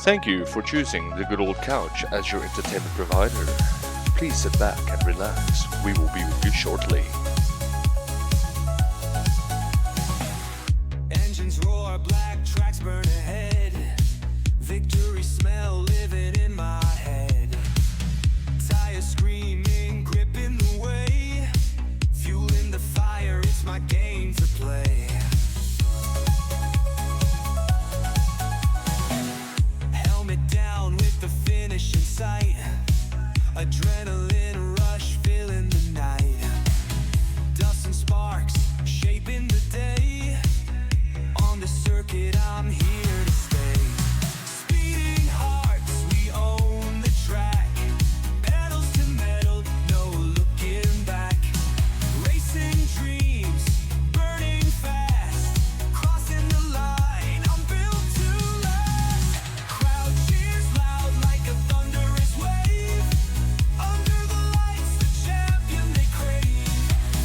Thank you for choosing the good old couch as your entertainment provider. Please sit back and relax. We will be with you shortly. Engines roar, black tracks burn ahead. Victory smell living in my head. Tires screaming, gripping the way. Fueling the fire, it's my game to play. Helmet down with the finish in sight. Adrenaline rush filling the night. Dust and sparks shaping the day. On the circuit I'm here to stay. Speeding hearts, we own the track. Pedals to metal, no looking back. Racing dreams, burning fast. Crossing the line, I'm built to last. Crowd cheers loud like a thunderous wave. Under the lights, the champion they crave.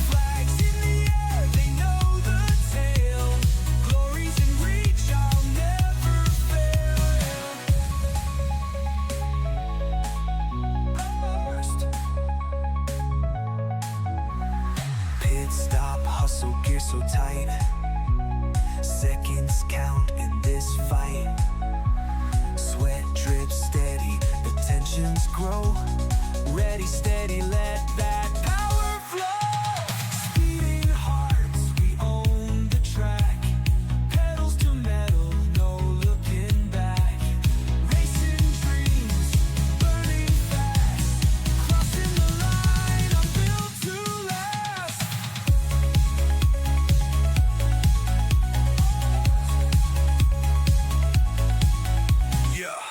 Flags in the air, they know the tale. Glory's in reach, I'll never fail. First. Pit stop, hustle, gear so tight. Seconds count in this fight. Sweat drips steady, the tensions grow. Ready, steady, let that power flow. Speeding hearts, we own the track. Pedals to metal, no looking back. Racing dreams, burning fast. Crossing the line, I'm built to last. Yeah.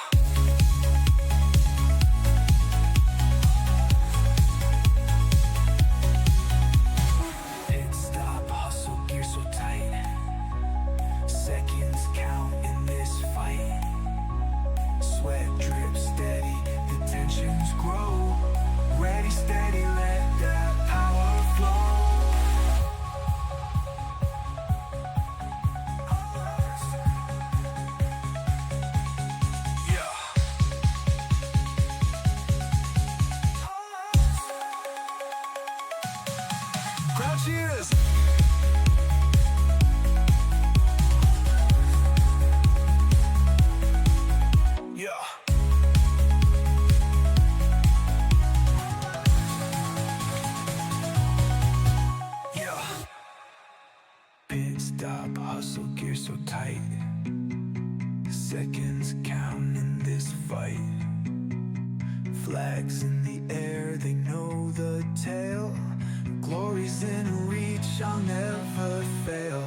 Pit stop, hustle, gear so tight. Seconds count in this fight. Sweat drips steady, the tensions grow. Ready, steady, let that power flow. Yeah. Crowd cheers. Yeah. Yeah. Pit stop, hustle, gear so tight. Seconds count in this fight. Flags in the air, they know the tale. Glory's in reach, I'll never fail.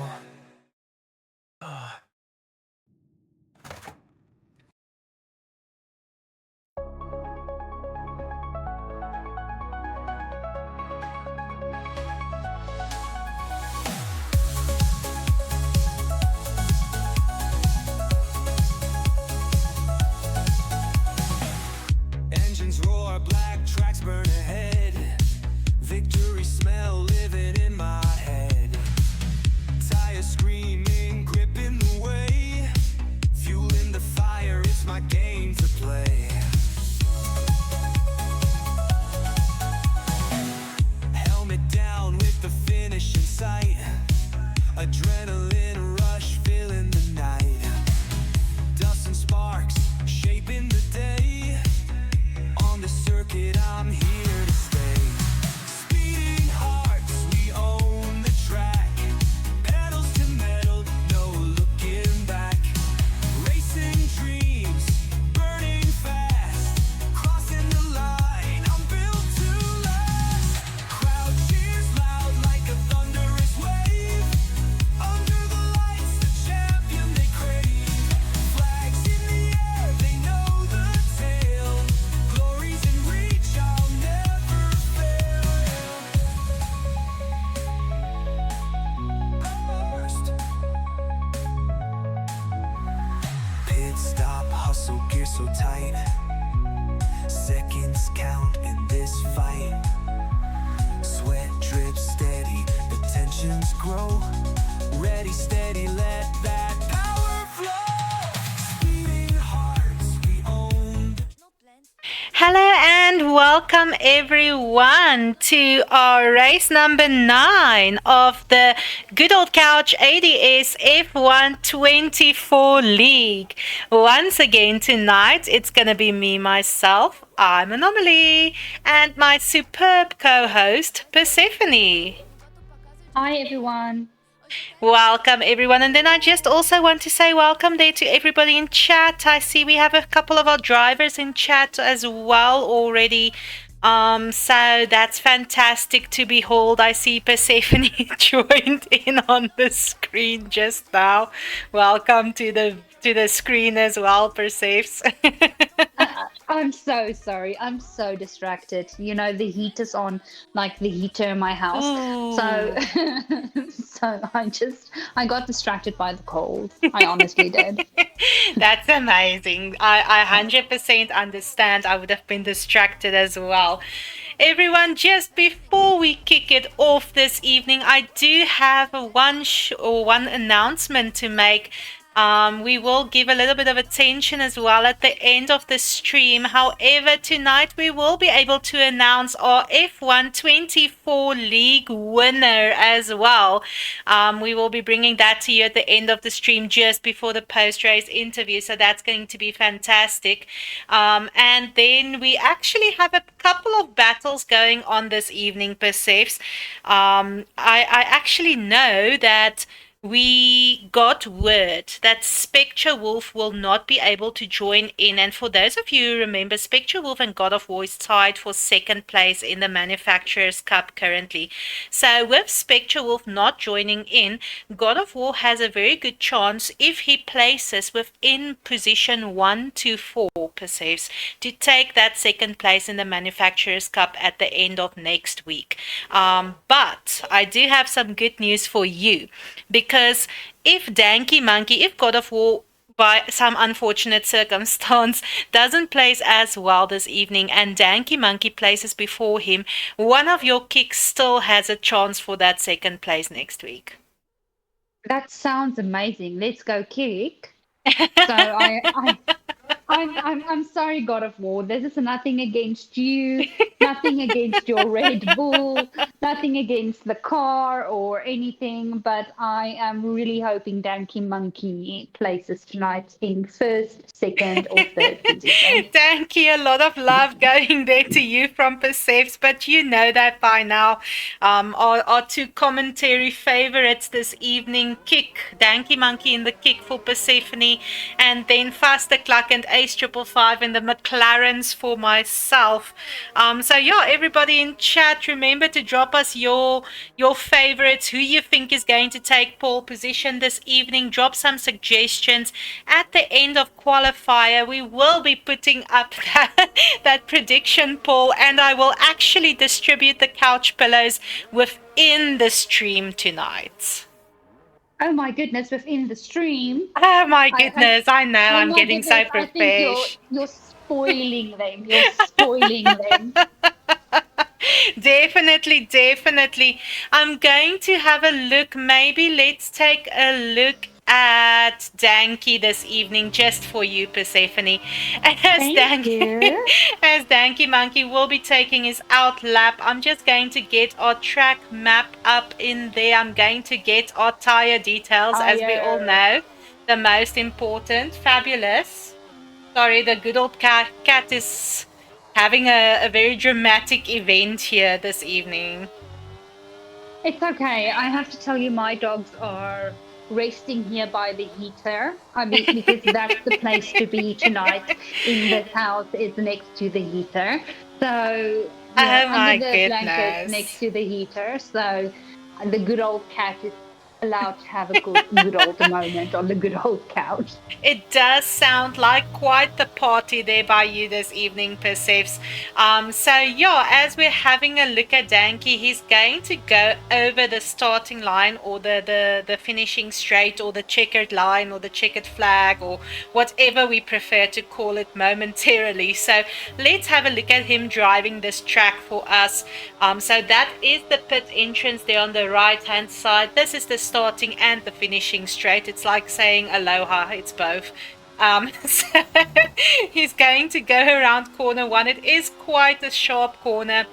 Engines roar, black tracks burn ahead. Victory smell living in my head. Tires screaming, gripping the way. Fueling the fire, it's my game to play. Helmet down with the finish in sight. Adrenaline rush filling the night. Dust and sparks shaping the day. On the circuit I'm here to stay. Speeding hearts, we own the track. Pedals to metal, no looking back. Racing dreams, burning fast. Crossing the line, I'm built to last. Crowd cheers loud like a thunderous wave. Under the lights, the champion they crave. Flags in the air, they know the tale. Glory's in reach, I'll never fail. First. Pit stop, hustle, gear so tight. Seconds count in this fight. Sweat drips steady, the tensions grow. Ready, steady, let that power flow. Speeding hearts, welcome everyone to our race number 9 of the Good Old Couch ADS F1 24 League. Once again tonight, it's going to be me, myself, I'm Anomaly, and my superb co-host, Persephone. Hi, everyone. Welcome everyone, and then I just also want to say welcome there to everybody in chat. I see we have a couple of our drivers in chat as well already. So that's fantastic to behold. I see Persephone joined in on the screen just now. Welcome to the screen as well, Persephs. I'm so sorry. I'm so distracted. You know, the heat is on, like the heater in my house. So, so I got distracted by the cold. I honestly did. That's amazing. I 100% understand. I would have been distracted as well. Everyone, just before we kick it off this evening, I do have one announcement to make. We will give a little bit of attention as well at the end of the stream. However, tonight we will be able to announce our F1 24 League winner as well. We will be bringing that to you at the end of the stream just before the post-race interview. So that's going to be fantastic. And then we actually have a couple of battles going on this evening, Persephs. I actually know that we got word that Spectre Wolf will not be able to join in. And for those of you who remember, Spectre Wolf and God of War is tied for second place in the Manufacturers' Cup currently. So with Spectre Wolf not joining in, God of War has a very good chance, if he places within position 1 to 4, Persephs, to take that second place in the Manufacturers' Cup at the end of next week. But I do have some good news for you, because if God of War by some unfortunate circumstance doesn't place as well this evening and Danky Monkey places before him, one of your kicks still has a chance for that second place next week. That sounds amazing. Let's go kick. So I'm sorry, God of War. This is nothing against you, nothing against your Red Bull, nothing against the car or anything. But I am really hoping Danky Monkey places tonight in first, second, or third position. Thank you. A lot of love going there to you from Persephs, but you know that by now. Our two commentary favorites this evening, Kick, Danky Monkey in the kick for Persephone, and then Faster Cluck and Ace 555 in the McLarens for myself. So yeah, everybody in chat, remember to drop us your favorites, who you think is going to take pole position this evening. Drop some suggestions. At the end of qualifier, we will be putting up that prediction poll, and I will actually distribute the couch pillows within the stream tonight. Oh my goodness, within the stream. Oh my goodness, I know, I'm getting goodness, so prepared. I think you're spoiling them. You're spoiling them. Definitely. I'm going to have a look. Maybe let's take a look at Danky this evening just for you, Persephone. Thank you. As Danky Monkey will be taking his out lap, I'm just going to get our track map up in there. I'm going to get our tire details, as we all know, the most important. Fabulous. Sorry, the good old cat is having a very dramatic event here this evening. It's okay. I have to tell you, my dogs are resting here by the heater. I mean, because that's the place to be tonight in this house, is next to the heater. So, under the blankets next to the heater. So, the good old cat is allowed to have a good old moment on the good old couch. It does sound like quite the party there by you this evening, Persephs. So yeah, as we're having a look at Danky, he's going to go over the starting line, or the finishing straight, or the checkered line, or the checkered flag, or whatever we prefer to call it momentarily. So let's have a look at him driving this track for us. So that is the pit entrance there on the right hand side. This is the starting and the finishing straight. It's like saying aloha, it's both. So he's going to go around corner one. It is quite a sharp corner.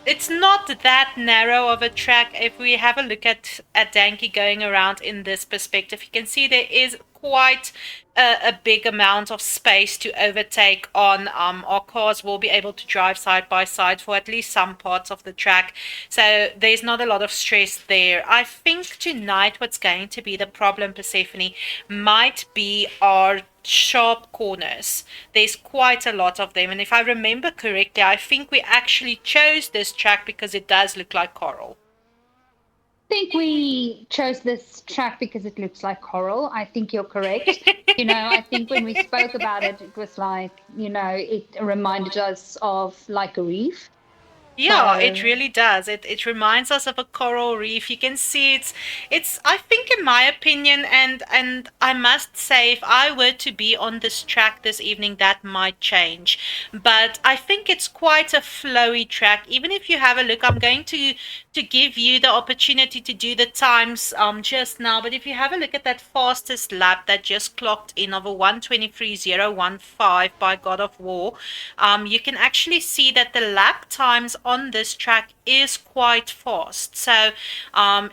It's not that narrow of a track. If we have a look at Danke going around in this perspective, you can see there is quite a big amount of space to overtake on. Our cars will be able to drive side by side for at least some parts of the track. So there's not a lot of stress there. I think tonight what's going to be the problem, Persephone, might be our sharp corners. There's quite a lot of them. And if I remember correctly, I think we actually chose this track because it does look like coral. I think we chose this track because it looks like coral. I think you're correct. I think when we spoke about it, it was like, it reminded us of like a reef. Yeah, it really does. It reminds us of a coral reef. You can see it's I think in my opinion, and I must say if I were to be on this track this evening that might change. But I think it's quite a flowy track. Even if you have a look, I'm going to give you the opportunity to do the times just now. But if you have a look at that fastest lap that just clocked in of a 1:23.015 by God of War, you can actually see that the lap times on this track is quite fast. So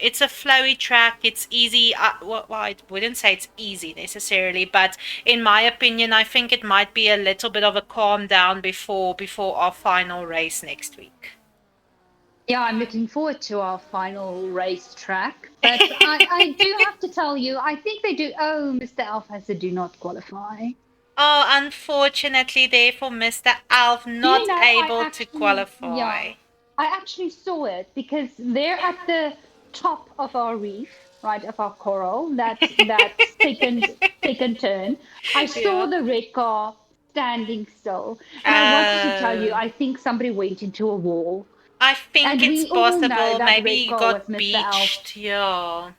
it's a flowy track. It's easy. Well, I wouldn't say it's easy necessarily, but in my opinion, I think it might be a little bit of a calm down before our final race next week. Yeah, I'm looking forward to our final race track. But I do have to tell you, I think they do. Oh, Mr. Alf has a do not qualify. Oh, unfortunately, therefore, Mr. Alf not able to qualify. Yeah, I actually saw it because they're at the top of our reef, right, of our coral, that second turn. I saw the red car standing still. And I wanted to tell you, I think somebody went into a wall. I think And it's we all know possible. that Maybe red he car got was Mr. Alf. beached. Yeah.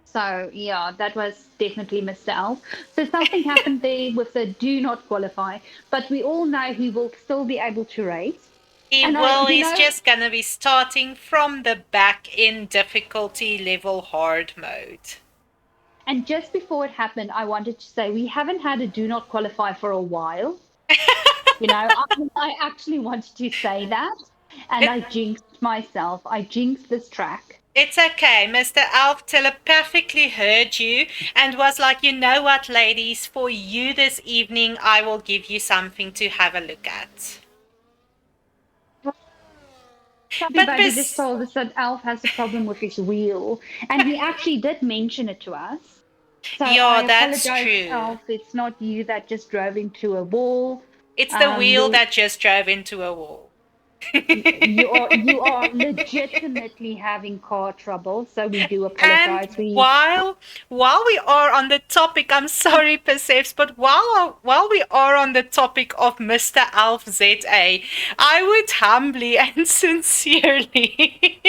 So, yeah, that was definitely Mr. Alf. So something happened there with the do not qualify, but we all know he will still be able to race. He will. He's just going to be starting from the back in difficulty level hard mode. And just before it happened, I wanted to say we haven't had a do not qualify for a while. I actually wanted to say that, and I jinxed myself. I jinxed this track. It's okay. Mr. Alf telepathically heard you and was like, you know what, ladies, for you this evening, I will give you something to have a look at. Somebody just told us that Alf has a problem with his wheel, and he actually did mention it to us. So yeah, that's true. Alf, it's not you that just drove into a wall. It's the wheel that just drove into a wall. You are legitimately having car trouble, so we do apologize. And while we are on the topic, I'm sorry, Persephs, but while we are on the topic of Mr. Alf ZA, I would humbly and sincerely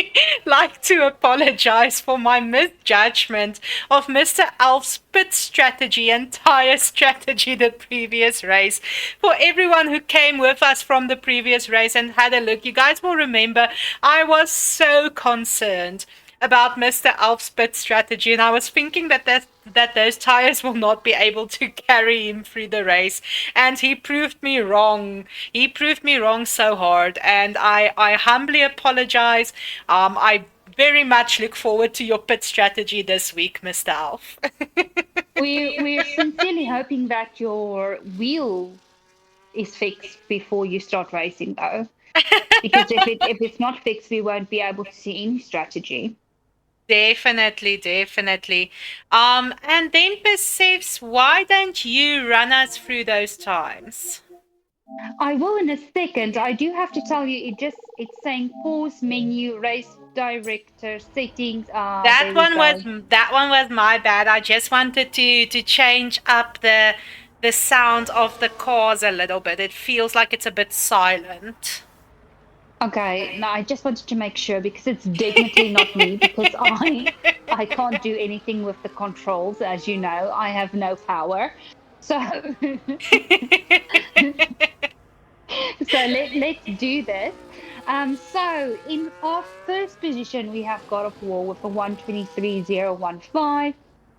like to apologize for my misjudgment of Mr. Alf's pit strategy and tire strategy the previous race. For everyone who came with us from the previous race and had a look, you guys will remember I was so concerned about Mr. Alf's pit strategy, and I was thinking that those tires will not be able to carry him through the race, and he proved me wrong. He proved me wrong so hard, and I humbly apologize. I very much look forward to your pit strategy this week, Mr. Alf. We're sincerely hoping that your wheel is fixed before you start racing, though. Because if it's not fixed, we won't be able to see any strategy. Definitely. And then Persephs, why don't you run us through those times? I will in a second. I do have to tell you, it's saying pause menu, race director settings. That one was my bad. I just wanted to change up the sound of the cars a little bit. It feels like it's a bit silent. Okay, no, I just wanted to make sure because it's definitely not me because I can't do anything with the controls, as you know. I have no power. So let's do this. So in our first position, we have God of War with a 1:23.015.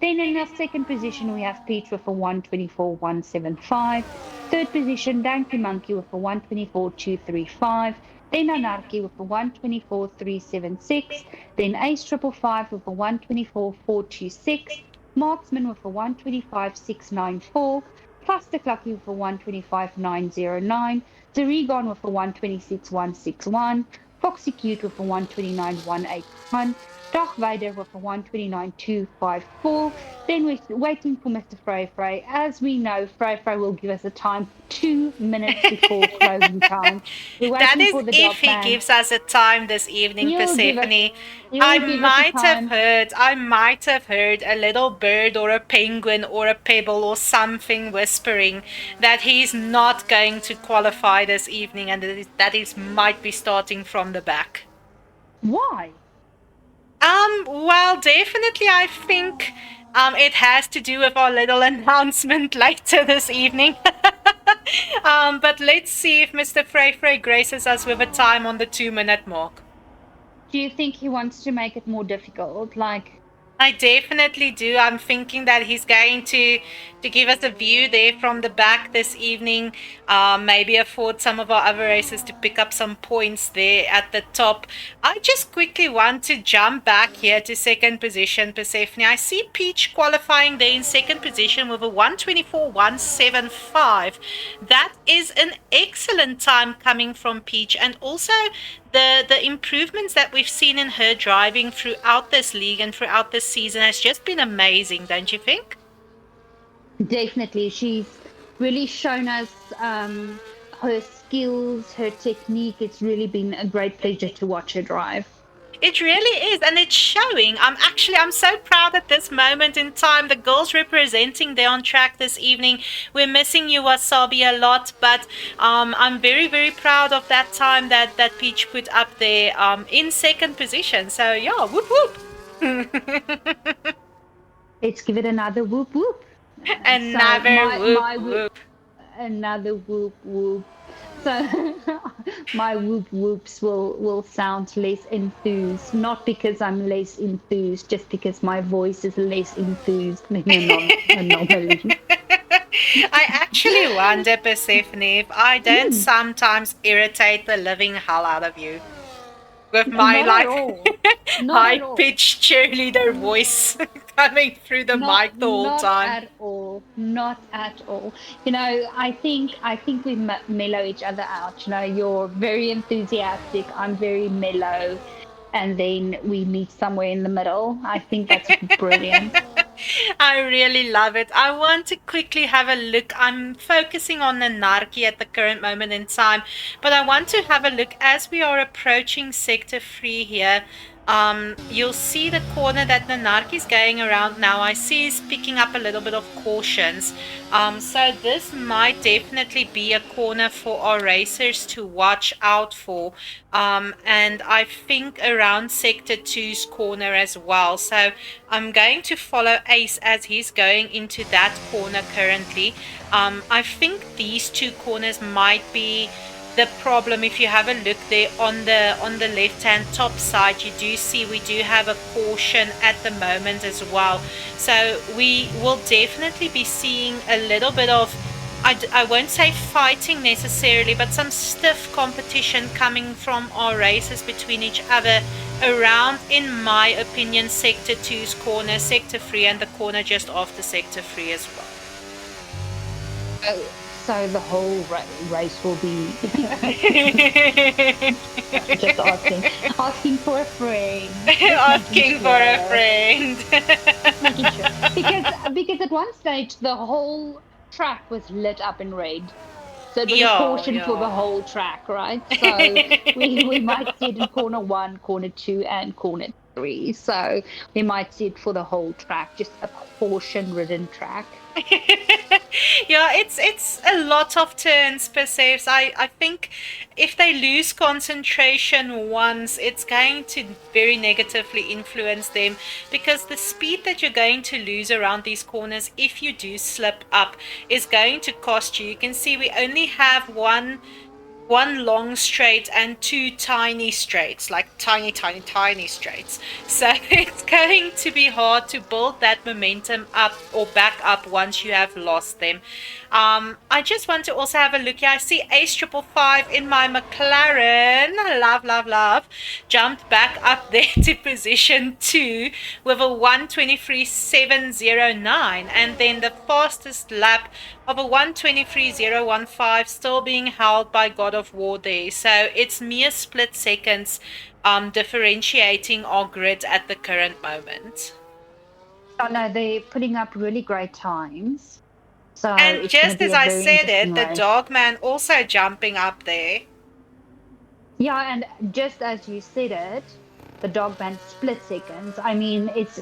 Then in our second position, we have Peach with a 124.175. Third position, Danky Monkey with a 124.235. Then Anarchy with a 124.376. Then Ace Triple Five with a 124.426. Marksman with a 125.694. Cluster Clucky with a 125.909. Zerigon with a 126.161. Foxy Cute with a 129.181. Darth Vader with a 129.254. Then we're waiting for Mr. Frey Frey. As we know, Frey Frey will give us a time 2 minutes before closing time. We're That waiting is for the if dog he man. gives us a time this evening, He'll give us- Persephone. he'll I give us a might have time. heard a little bird or a penguin or a pebble or something whispering that he's not going to qualify this evening and that he might be starting from the back. Why? Well, definitely I think it has to do with our little announcement later this evening. But let's see if Mr. Frey Frey graces us with a time on the 2-minute mark. Do you think he wants to make it more difficult? Like, I definitely do. I'm thinking that he's going to give us a view there from the back this evening. Maybe afford some of our other races to pick up some points there at the top. I just quickly want to jump back here to second position, Persephone. I see Peach qualifying there in second position with a 124.175. That is an excellent time coming from Peach, and also the improvements that we've seen in her driving throughout this league and throughout this season has just been amazing, don't you think? definitely, she's really shown us her skills, her technique. It's really been a great pleasure to watch her drive. It really is, and it's showing. I'm so proud at this moment in time. The girls representing there on track this evening. We're missing you, Wasabi, a lot, but I'm very, very proud of that time that Peach put up there in second position. So yeah, whoop whoop. Let's give it another whoop whoop. Another whoop whoop. whoop. Another whoop whoop. So my whoop whoops will sound less enthused, not because I'm less enthused, just because my voice is less enthused than normally. I actually wonder, Persephone, if I don't sometimes irritate the living hell out of you with my Not at all. Not at all. high-pitched cheerleader voice coming through the mic the whole time. Not at all. Not at all. You know, I think we mellow each other out. You know, you're very enthusiastic. I'm very mellow, and then we meet somewhere in the middle. I think that's brilliant. I really love it. I want to quickly have a look. I'm focusing on Nanarki at the current moment in time, but I want to have a look as we are approaching Sector 3 here. You'll see the corner that Nanarki is going around now. I see he's picking up a little bit of cautions. So this might definitely be a corner for our racers to watch out for. And I think around Sector 2's corner as well. So I'm going to follow Ace as he's going into that corner currently. I think these two corners might be the problem. If you have a look there on the left hand top side, you do see we do have a caution at the moment as well, so we will definitely be seeing a little bit of, I won't say fighting necessarily, but some stiff competition coming from our races between each other around, in my opinion, Sector 2's corner, Sector 3 and the corner just after Sector 3 as well. So the whole race will be just asking for a friend, asking for a friend. making sure. Because at one stage the whole track was lit up in red, so it was a caution for the whole track, right? So we might see it in corner 1, corner 2, and corner 3. So we might see it for the whole track, just a caution-ridden track. Yeah, it's a lot of turns per se. So I think if they lose concentration once, it's going to very negatively influence them, because the speed that you're going to lose around these corners if you do slip up is going to cost you. You can see we only have one one long straight and two tiny straights, like tiny, tiny, tiny straights. So it's going to be hard to build that momentum up or back up once you have lost them. I just want to also have a look here. I see Ace 555 in my McLaren. Love, love, love. Jumped back up there to position 2 with a 1:23.709, and then the fastest lap of a 1:23.015 still being held by God of War there. So it's mere split seconds differentiating our grid at the current moment. Oh no, they're putting up really great times. So And it's going to just be as a I very said interesting it, the race. Dogman also jumping up there. Yeah, and just as you said it, the dog band split seconds. I mean, it's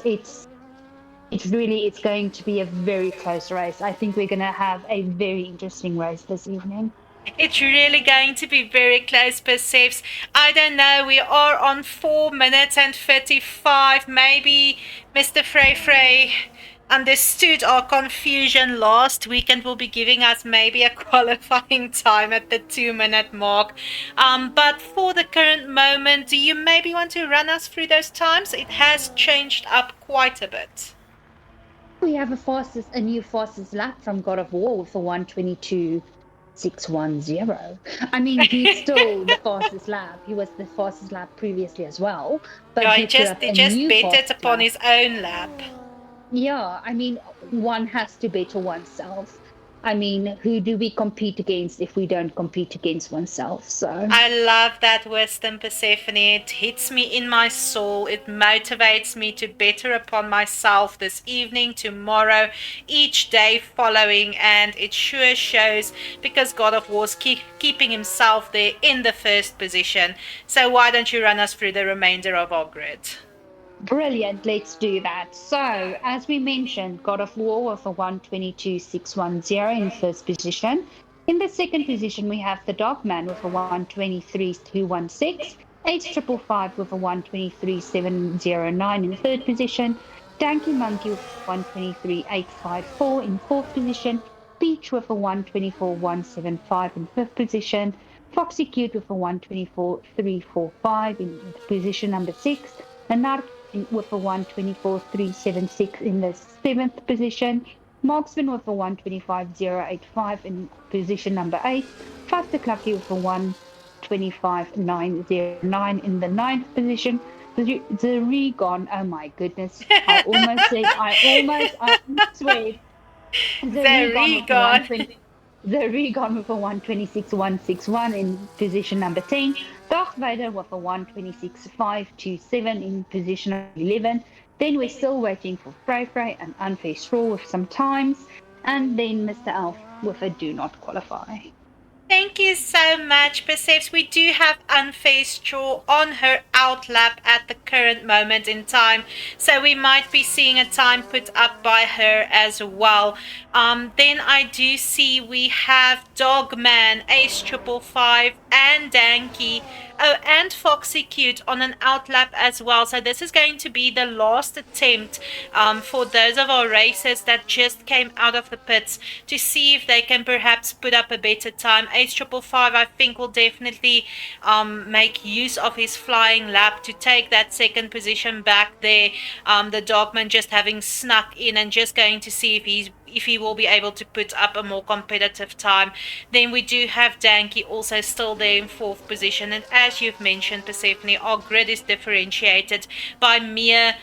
going to be a very close race. I think we're going to have a very interesting race this evening. It's really going to be very close, perceives. I don't know. We are on 4 minutes and 55. Maybe Mr. Frey Frey understood our confusion last week and will be giving us maybe a qualifying time at the 2 minute mark. But for the current moment, do you maybe want to run us through those times? It has changed up quite a bit. We have a new fastest lap from God of War with a 1:22.610. I mean, he's still the fastest lap. He was the fastest lap previously as well, but Yeah, he put up he a just new bet it fastest upon lap. his own lap. Yeah, I mean, one has to better oneself. I mean, who do we compete against if we don't compete against oneself? So, I love that wisdom, Persephone. It hits me in my soul. It motivates me to better upon myself this evening, tomorrow, each day following, and it sure shows because God of War's keeping himself there in the first position. So why don't you run us through the remainder of our grid? brilliant, let's do that. So, as we mentioned, God of War with a 1:22.610 in first position. In the second position, we have the Dogman with a 1:23.216, Ace 555 with a 1:23.709 in third position, Danky Monkey with 1:23.854 in fourth position, Peach with a 1:24.175 in fifth position, Foxy Cute with a 1:24.345 in position number six, Anarchy with a 1:24.376 in the seventh position, Marksman with a 1:25.085 in position number eight, Faster Clucky with a 1:25.909 in the ninth position, the Regon, oh my goodness, I almost swear, the The Regon with a Regon. 1:20. The Regon with a 1:26.161 in position number 10. Darth Vader with a 1:26.527 in position 11. Then we're still waiting for Frey Frey and Unfair Straw with some times. And then Mr. Elf with a do not qualify. Thank you so much, Persephs. We do have Unfair Straw on her outlap at the current moment in time, so we might be seeing a time put up by her as well. Then I do see we have Dogman, Ace 555, and Danky. Oh, and Foxy Cute on an outlap as well. So this is going to be the last attempt for those of our racers that just came out of the pits to see if they can perhaps put up a better time. Ace 555, I think, will definitely make use of his flying lap to take that second position back there. The Dogman just having snuck in and just going to see if he will be able to put up a more competitive time. Then we do have Danky also still there in fourth position. And as you've mentioned, Persephone, our grid is differentiated by mere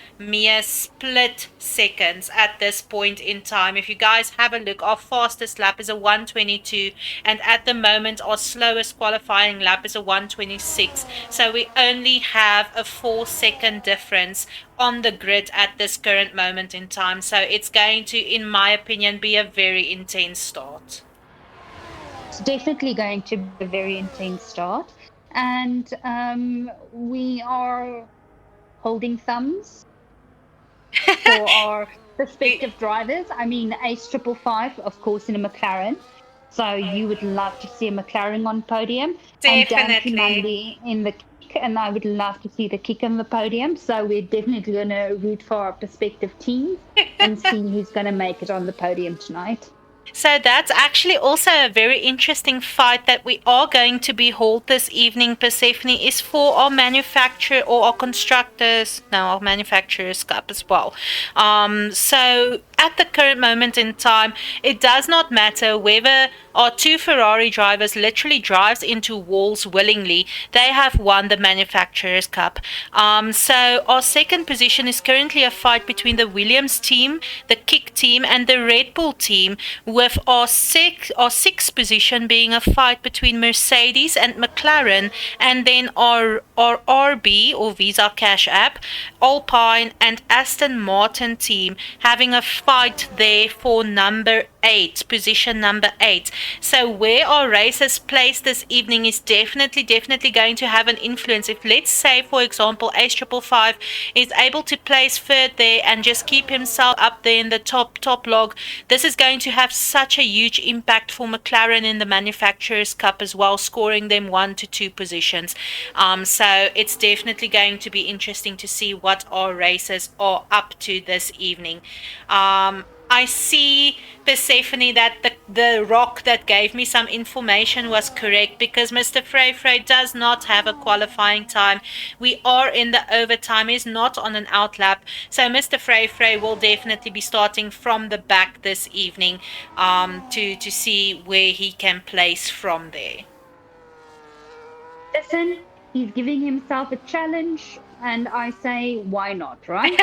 split seconds at this point in time. If you guys have a look, our fastest lap is a 1:22, and at the moment our slowest qualifying lap is a 1:26. So we only have a 4-second difference on the grid at this current moment in time. So it's going to, in my opinion, be a very intense start. It's definitely going to be a very intense start. And we are holding thumbs for our respective drivers. I mean, Ace 555, of course, in a McLaren. So you would love to see a McLaren on podium, and Dan Definitely. Kimandi in the kick, and I would love to see the kick on the podium. So we're definitely going to root for our respective teams and see who's going to make it on the podium tonight. So that's actually also a very interesting fight that we are going to be held this evening, Persephone, is for our manufacturer or our constructors, no, our manufacturers cup as well. So at the current moment in time, it does not matter whether our two Ferrari drivers literally drives into walls willingly. They have won the manufacturers cup. So our second position is currently a fight between the Williams team, the Kick team, and the Red Bull team, with our sixth position being a fight between Mercedes and McLaren, and then our RB or Visa Cash App, Alpine, and Aston Martin team having a fight there for position number 8. So where our races placed this evening is definitely going to have an influence. If, let's say, for example, Ace 555 is able to place third there and just keep himself up there in the top log, this is going to have such a huge impact for McLaren in the Manufacturers Cup as well, scoring them 1 to 2 positions. So it's definitely going to be interesting to see what our races are up to this evening. I see, Persephone, that the rock that gave me some information was correct, because Mr. Frey does not have a qualifying time. We are in the overtime. He's not on an outlap. So Mr. Frey will definitely be starting from the back this evening to see where he can place from there. Listen, he's giving himself a challenge, and I say, why not, right?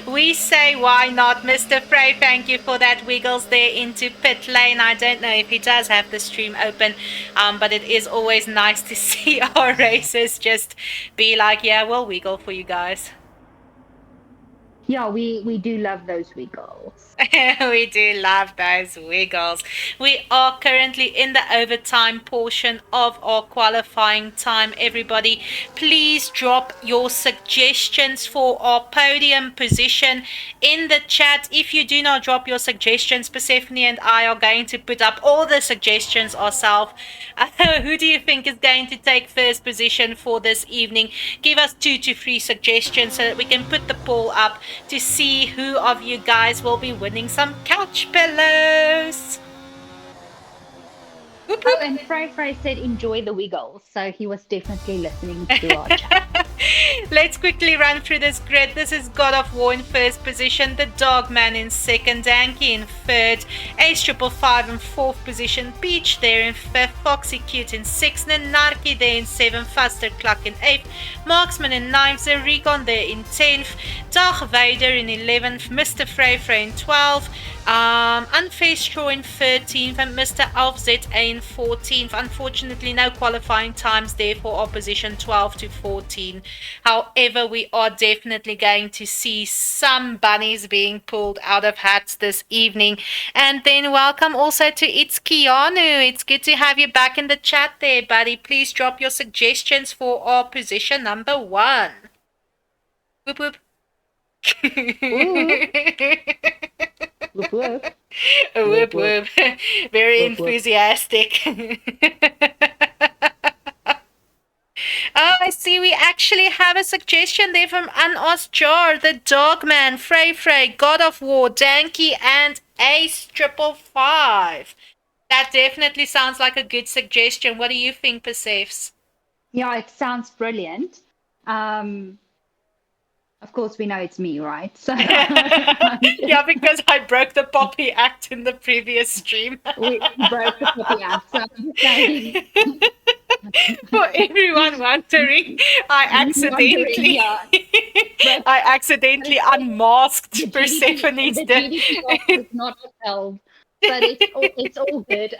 We say why not, Mr. Frey. Thank you for that. Wiggles there into pit lane. I don't know if he does have the stream open, but it is always nice to see our racers just be like, yeah, we'll wiggle for you guys. Yeah, we do love those wiggles. We do love those wiggles. We are currently in the overtime portion of our qualifying time. Everybody, please drop your suggestions for our podium position in the chat. If you do not drop your suggestions, Persephone and I are going to put up all the suggestions ourselves. Who do you think is going to take first position for this evening? Give us 2 to 3 suggestions so that we can put the poll up to see who of you guys will be winning some couch pillows. Whoop, whoop. Oh, and Frey said enjoy the wiggles, so he was definitely listening to our chat. Let's quickly run through this grid. This is God of War in first position, the Dogman in second, Danky in third, Ace 555 in fourth position, Peach there in fifth, Foxy Cute in sixth, Nanarki there in seventh, Faster Cluck in eighth, Marksman in ninth, Recon there in 10th, Darth Vader in 11th, Mr. Frey in 12th, Unfair Straw in 13th, and Mr. Alf ZA in 14th. Unfortunately, no qualifying times there for opposition 12 to 14. However, we are definitely going to see some bunnies being pulled out of hats this evening. And then welcome also to It's Keanu. It's good to have you back in the chat there, buddy. Please drop your suggestions for our position number 1. Whoop whoop. Whoop, whoop. Whoop whoop. Very Whoop, whoop. enthusiastic. Oh, I see we actually have a suggestion there from Unasked Jar, the Dogman, Frey, God of War, Danky, and Ace 555. That definitely sounds like a good suggestion. What do you think, Persephs? Yeah, it sounds brilliant. Of course, we know it's me, right? So Yeah, because I broke the Poppy Act in the previous stream. we broke the puppy act. So I'm just saying, For everyone wondering, I accidentally, yeah. I accidentally unmasked The Persephone's GDPR is not upheld, but it's all good.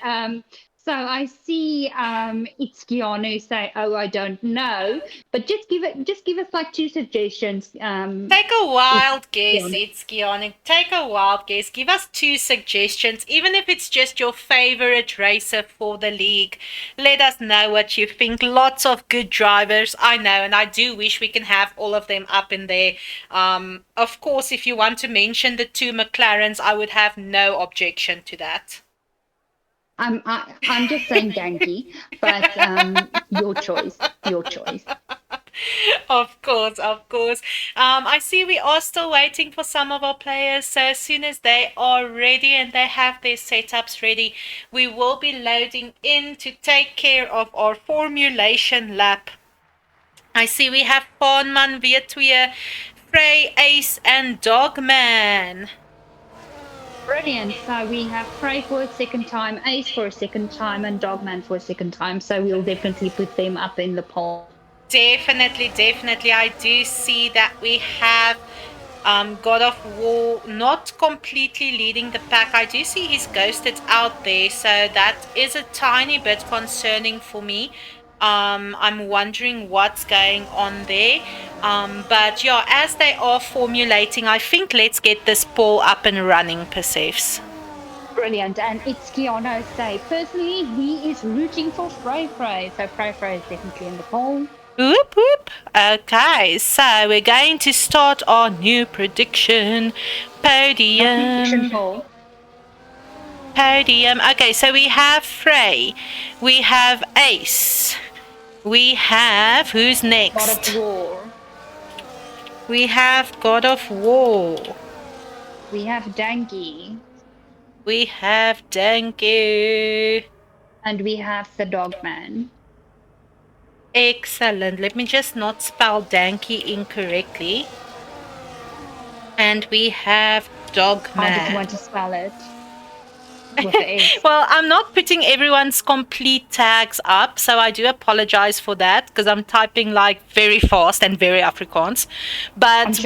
So I see it's Keanu say, "Oh, I don't know," but just give us like 2 suggestions. Take a wild guess, Keanu. it's Keanu. Take a wild guess. Give us 2 suggestions, even if it's just your favorite racer for the league. Let us know what you think. Lots of good drivers, I know, and I do wish we can have all of them up in there. Of course, if you want to mention the 2 McLarens, I would have no objection to that. I'm just saying Danky, but your choice. Of course, of course. I see we are still waiting for some of our players. So as soon as they are ready and they have their setups ready, we will be loading in to take care of our formulation lap. I see we have Paanman, Vietwee, Frey, Ace, and Dogman. Brilliant. So we have Frey for a second time, Ace for a second time, and Dogman for a second time. So we'll definitely put them up in the poll. Definitely, definitely. I do see that we have God of War not completely leading the pack. I do see he's ghosted out there, so that is a tiny bit concerning for me. I'm wondering what's going on there. But yeah, as they are formulating, I think let's get this poll up and running, Perseus. Brilliant. And it's Keanu say, personally, he is rooting for Frey. So Frey is definitely in the poll. Whoop whoop. Okay, so we're going to start our new prediction podium. Podium. Okay, so we have Frey, we have Ace, we have who's next? God of War. We have God of War. We have Danky. We have Danky. And we have the Dogman. Excellent. Let me just not spell Danky incorrectly. And we have Dogman. How did you want to spell it? With the S. Well, I'm not putting everyone's complete tags up, so I do apologize for that because I'm typing like very fast and very Afrikaans. But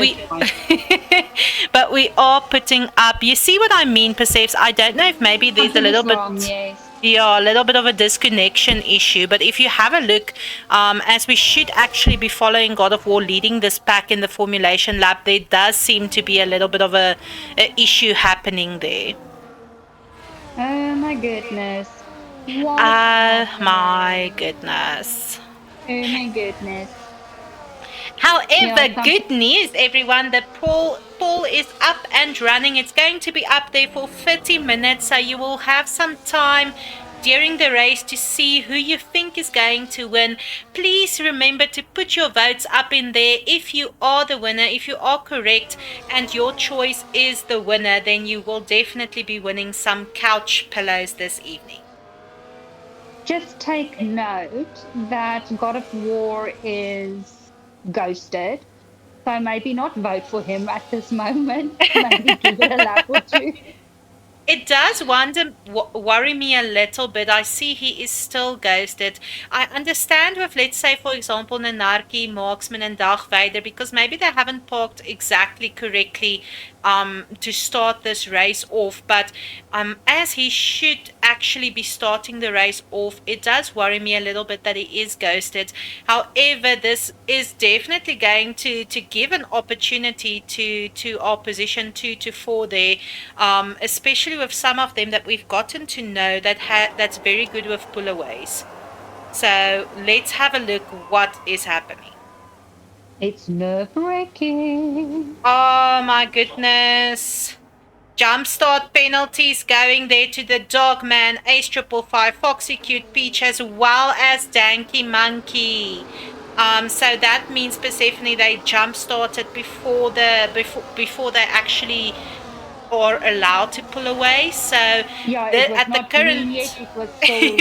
but we are putting up. You see what I mean, Perseus? I don't know if maybe there's a little bit. Yes. Yeah, a little bit of a disconnection issue. But if you have a look, as we should actually be following God of War leading this pack in the formulation lab, there does seem to be a little bit of a issue happening there. Oh my goodness. My goodness. Oh my goodness. However, good news, everyone. The poll is up and running. It's going to be up there for 30 minutes, so you will have some time during the race to see who you think is going to win. Please remember to put your votes up in there. If you are the winner, if you are correct and your choice is the winner, then you will definitely be winning some couch pillows this evening. Just take note that God of War is ghosted, so maybe not vote for him at this moment. Maybe give it a lap or two. It does worry me a little bit. I see he is still ghosted. I understand with, let's say, for example, Nanarki, Marksman, and Dagweider, because maybe they haven't parked exactly correctly to start this race off. But as he should actually be starting the race off, it does worry me a little bit that he is ghosted. However, this is definitely going to give an opportunity to our position 2 to 4 there, especially with some of them that we've gotten to know that's very good with pullaways. So let's have a look what is happening. It's nerve-wracking. Oh my goodness. Jumpstart penalties going there to the Dogman, Ace 555, Foxy Cute Peach, as well as Danky Monkey. So that means Persephone, they jump started before they actually are allowed to pull away. So yeah, it was not green yet, it was still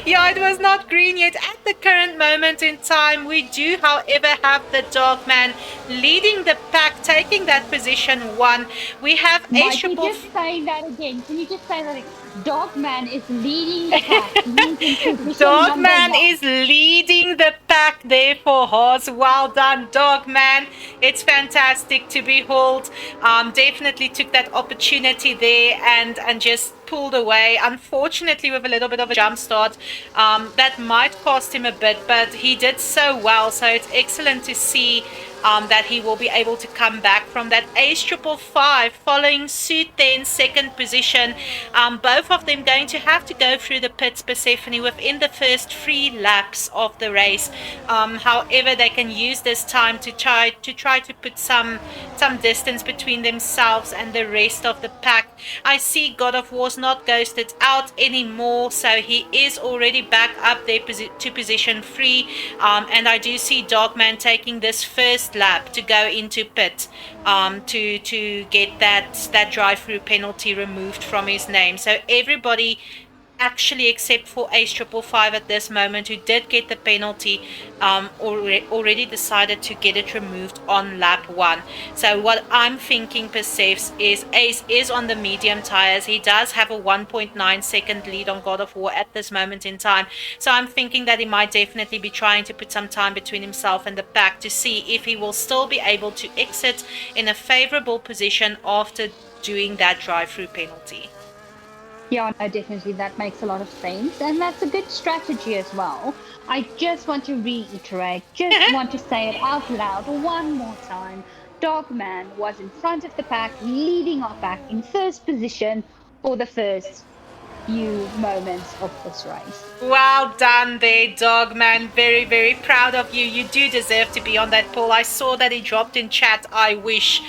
yeah, it was not green yet. At the current moment in time, we do, however, have the Dogman leading the pack, taking that position 1. We have Ace. Can you just say that again? Can you just say that again? Dogman is leading the pack. Dogman is leading the pack there for Haas. Well done, Dogman. It's fantastic to behold. Definitely took that opportunity there and just pulled away. Unfortunately, with a little bit of a jump start, that might cost him a bit, but he did so well. So it's excellent to see that he will be able to come back from that. Ace 555 following suit then second position. Both of them going to have to go through the pits, Persephone, within the first 3 laps of the race. However, they can use this time to try to put some distance between themselves and the rest of the pack. I see God of War's not ghosted out anymore, so he is already back up there to position 3. And I do see Dogman taking this first lap to go into pit to get that drive-through penalty removed from his name. So everybody, actually except for Ace 555 at this moment, who did get the penalty, already decided to get it removed on lap 1. So what I'm thinking, Persephs, is Ace is on the medium tires. He does have a 1.9 second lead on God of War at this moment in time. So I'm thinking that he might definitely be trying to put some time between himself and the pack to see if he will still be able to exit in a favorable position after doing that drive-through penalty. Yeah, no, definitely. That makes a lot of sense. And that's a good strategy as well. I just want to reiterate, just want to say it out loud one more time. Dogman was in front of the pack, leading our pack in first position for the first few moments of this race. Well done there, Dogman. Very, very proud of you. You do deserve to be on that poll. I saw that he dropped in chat, I wish,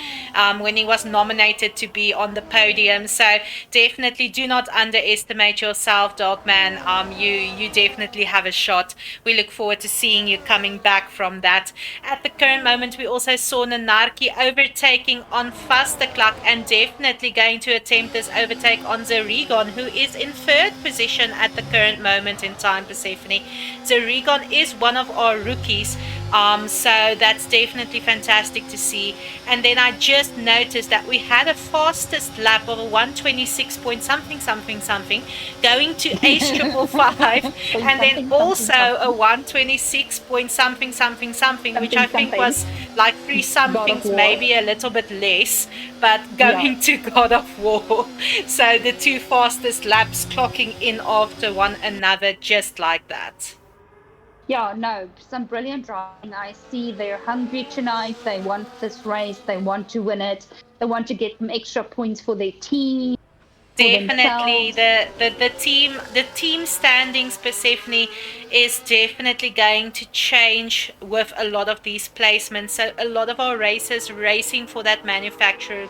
when he was nominated to be on the podium. So definitely do not underestimate yourself, Dogman. You definitely have a shot. We look forward to seeing you coming back from that. At the current moment, we also saw Nanarki overtaking on Fasterclock and definitely going to attempt this overtake on Zerigon, who is in third position at the current moment in time, Persephone. Zerigon is one of our rookies, so that's definitely fantastic to see. And then I just noticed that we had a fastest lap of a 126 point something going to Ace 555 and then also a 126 point something, which I think was like 3 somethings, maybe a little bit less, but going to God of War. So the 2 fastest laps clocking in after one another, just like that. Yeah, no, some brilliant driving. I see they're hungry tonight. They want this race. They want to win it. They want to get some extra points for their team. Definitely, the team standings, Persephone, is definitely going to change with a lot of these placements. So a lot of our racers racing for that manufacturer's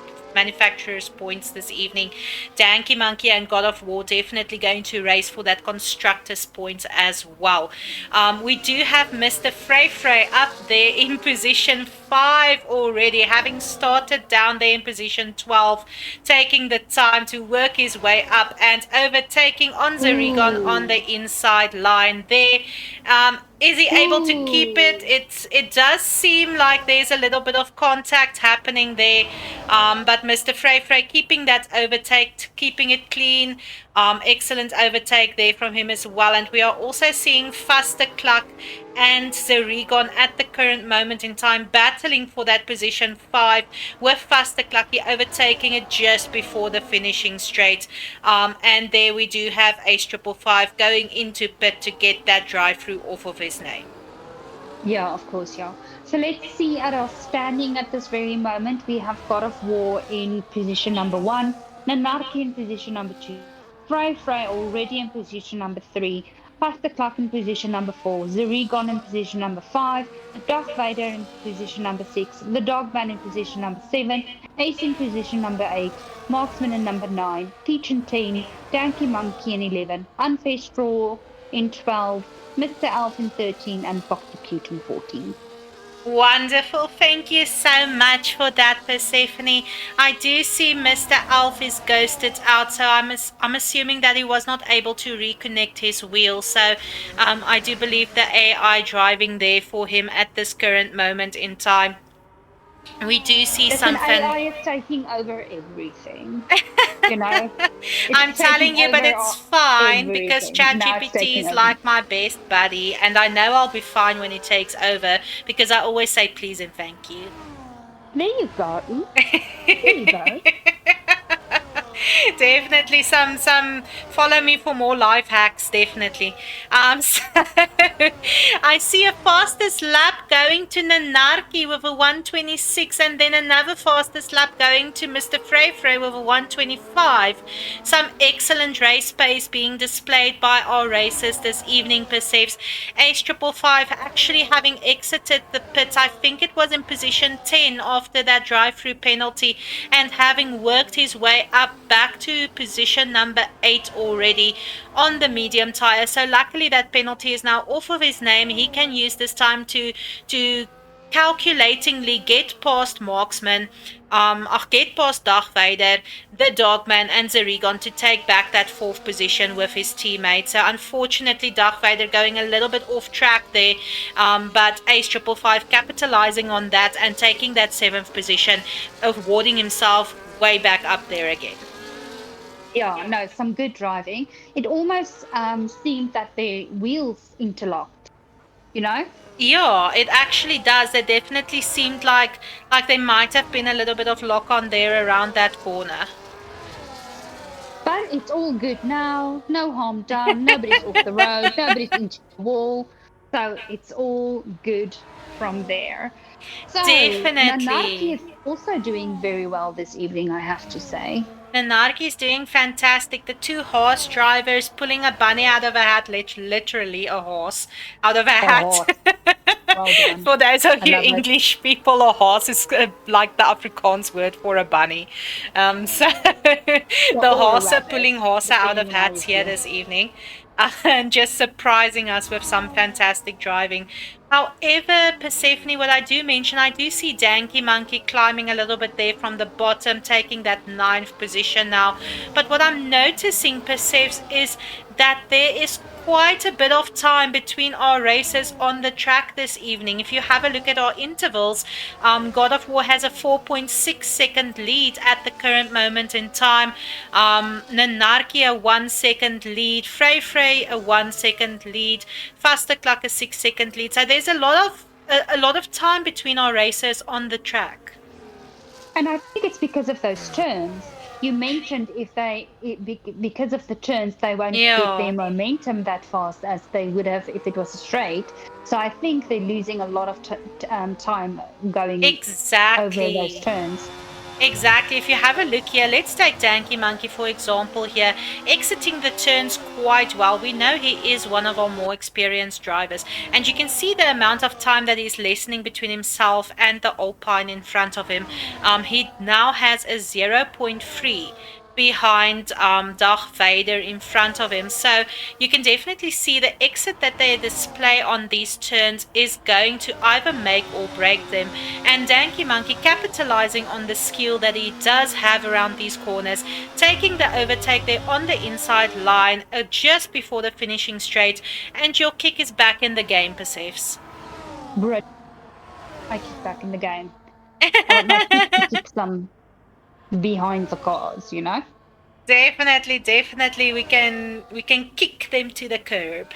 points this evening. Danky Monkey and God of War definitely going to race for that constructor's points as well. We do have Mr. Frey up there in position 5 already, having started down there in position 12, taking the time to work his way up and overtaking on Zerigon on the inside line there. Is he able to keep it? It does seem like there's a little bit of contact happening there, but Mr. Frey keeping that overtake, keeping it clean. Excellent overtake there from him as well. And we are also seeing Fasterclock and Zerigon at the current moment in time battling for that position 5, with Fasterclock overtaking it just before the finishing straight. And there we do have Ace 555 going into pit to get that drive-through off of his name. Yeah, of course, yeah. So let's see at our standing at this very moment. We have God of War in position number 1, Nanarki in position number 2, Frey already in position number 3, Fasterclock in position number 4, Zerigon in position number 5, Darth Vader in position number 6, the Dogman in position number 7, Ace in position number 8, Marksman in number 9, Teach in 10, Danky Monkey in 11, Unfair Straw in 12, Mr. Elf in 13, and Dr. Cute in 14. Wonderful. Thank you so much for that, Persephone. I do see Mr. Alf is ghosted out, so I'm assuming that he was not able to reconnect his wheel. So I do believe the AI driving there for him at this current moment in time. We do see something. AI is taking over everything. You know, I'm telling you, but it's fine because ChatGPT is like my best buddy, and I know I'll be fine when it takes over because I always say please and thank you. There you go. There you go. Definitely some follow me for more life hacks, definitely. So I see a fastest lap going to Nanarki with a 126, and then another fastest lap going to Mr. Frey with a 125. Some excellent race pace being displayed by our racers this evening, perceives. Ace 555 actually having exited the pit, I think it was in position 10 after that drive-through penalty, and having worked his way up back to position number 8 already on the medium tire. So luckily that penalty is now off of his name. He can use this time to calculatingly get past Marksman, get past Dagweider, the Dogman, and Zerigon to take back that 4th position with his teammate. So unfortunately, Dagweider going a little bit off track there, but Ace 555 capitalizing on that and taking that 7th position, awarding himself way back up there again. Yeah, no, some good driving. It almost seemed that their wheels interlocked, you know? Yeah, it actually does. It definitely seemed like there might have been a little bit of lock on there around that corner. But it's all good now. No harm done. Nobody's off the road. Nobody's into the wall. So it's all good from there. So Definitely. Nanarki is also doing very well this evening, I have to say. Nanarki is doing fantastic. The 2 horse drivers pulling a bunny out of a hat, literally a horse out of a hat. horse. Well done. For those of I you love it. English people, a horse is like the Afrikaans word for a bunny. So the or a horse are rabbit, pulling horse out of depending on how hats you here feel. this evening. And just surprising us with some fantastic driving. However, Persephone, what I do mention, I do see Danky Monkey climbing a little bit there from the bottom, taking that 9th position now. But what I'm noticing, Persephone, is that there is quite a bit of time between our races on the track this evening. If you have a look at our intervals, God of War has a 4.6 second lead at the current moment in time. Nanarki a 1 second lead. Frey a 1 second lead. Fasterklak a 6 second lead. So there's a lot of time between our races on the track. And I think it's because of those turns. You mentioned because of the turns, they won't Yeah. get their momentum that fast as they would have if it was straight. So I think they're losing a lot of time going Exactly. over those turns. Exactly. If you have a look here, let's take Danky Monkey for example here, exiting the turns quite well. We know he is one of our more experienced drivers, and you can see the amount of time that he's lessening between himself and the Alpine in front of him. He now has a 0.3 behind Darth Vader in front of him. So you can definitely see the exit that they display on these turns is going to either make or break them. And Danky Monkey capitalizing on the skill that he does have around these corners, taking the overtake there on the inside line just before the finishing straight, and your kick is back in the game, Persephs. Brilliant. I kick back in the game. I want my kids to kick some behind the cars, you know? Definitely we can kick them to the curb.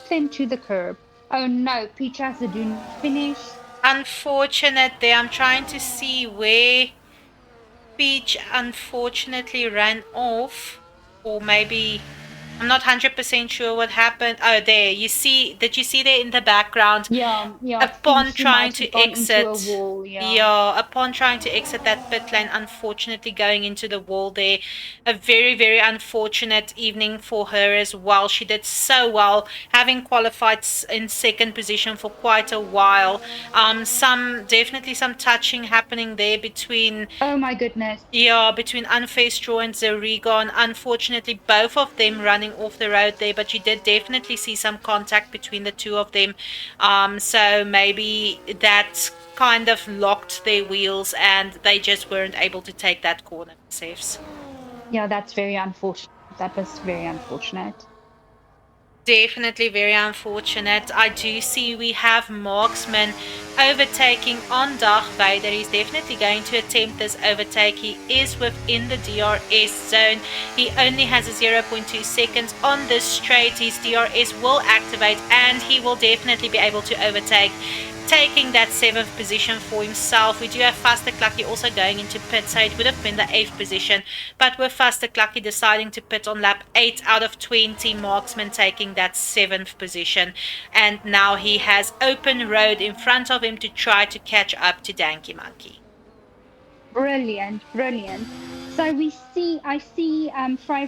Them to the curb. Oh no, Peach has to do finish. Unfortunate there. I'm trying to see where Peach unfortunately ran off, or maybe I'm not 100% sure what happened. Oh, there you see. Did you see there in the background? Yeah. Upon trying to into exit, a wall, upon trying to exit that pit lane, unfortunately going into the wall there. A very, very unfortunate evening for her as well. She did so well, having qualified in second position for quite a while. Definitely some touching happening there between. Oh my goodness. Yeah, between Unfaced Straw and Zerigon. Unfortunately, both of them running off the road there, but you did definitely see some contact between the two of them. So maybe that kind of locked their wheels and they just weren't able to take that corner, Safes. Yeah, that's very unfortunate. That was very unfortunate. Definitely very unfortunate. I do see we have Marksman overtaking on Darth Vader. He's definitely going to attempt this overtake. He is within the DRS zone. He only has a 0.2 seconds on this straight. His DRS will activate and he will definitely be able to overtake taking that 7th position for himself. We do have Faster Clucky also going into pit, so it would have been the 8th position. But with Faster Clucky deciding to pit on lap 8 out of 20, Marksman taking that 7th position. And now he has open road in front of him to try to catch up to Danky Monkey. Brilliant, brilliant. So I see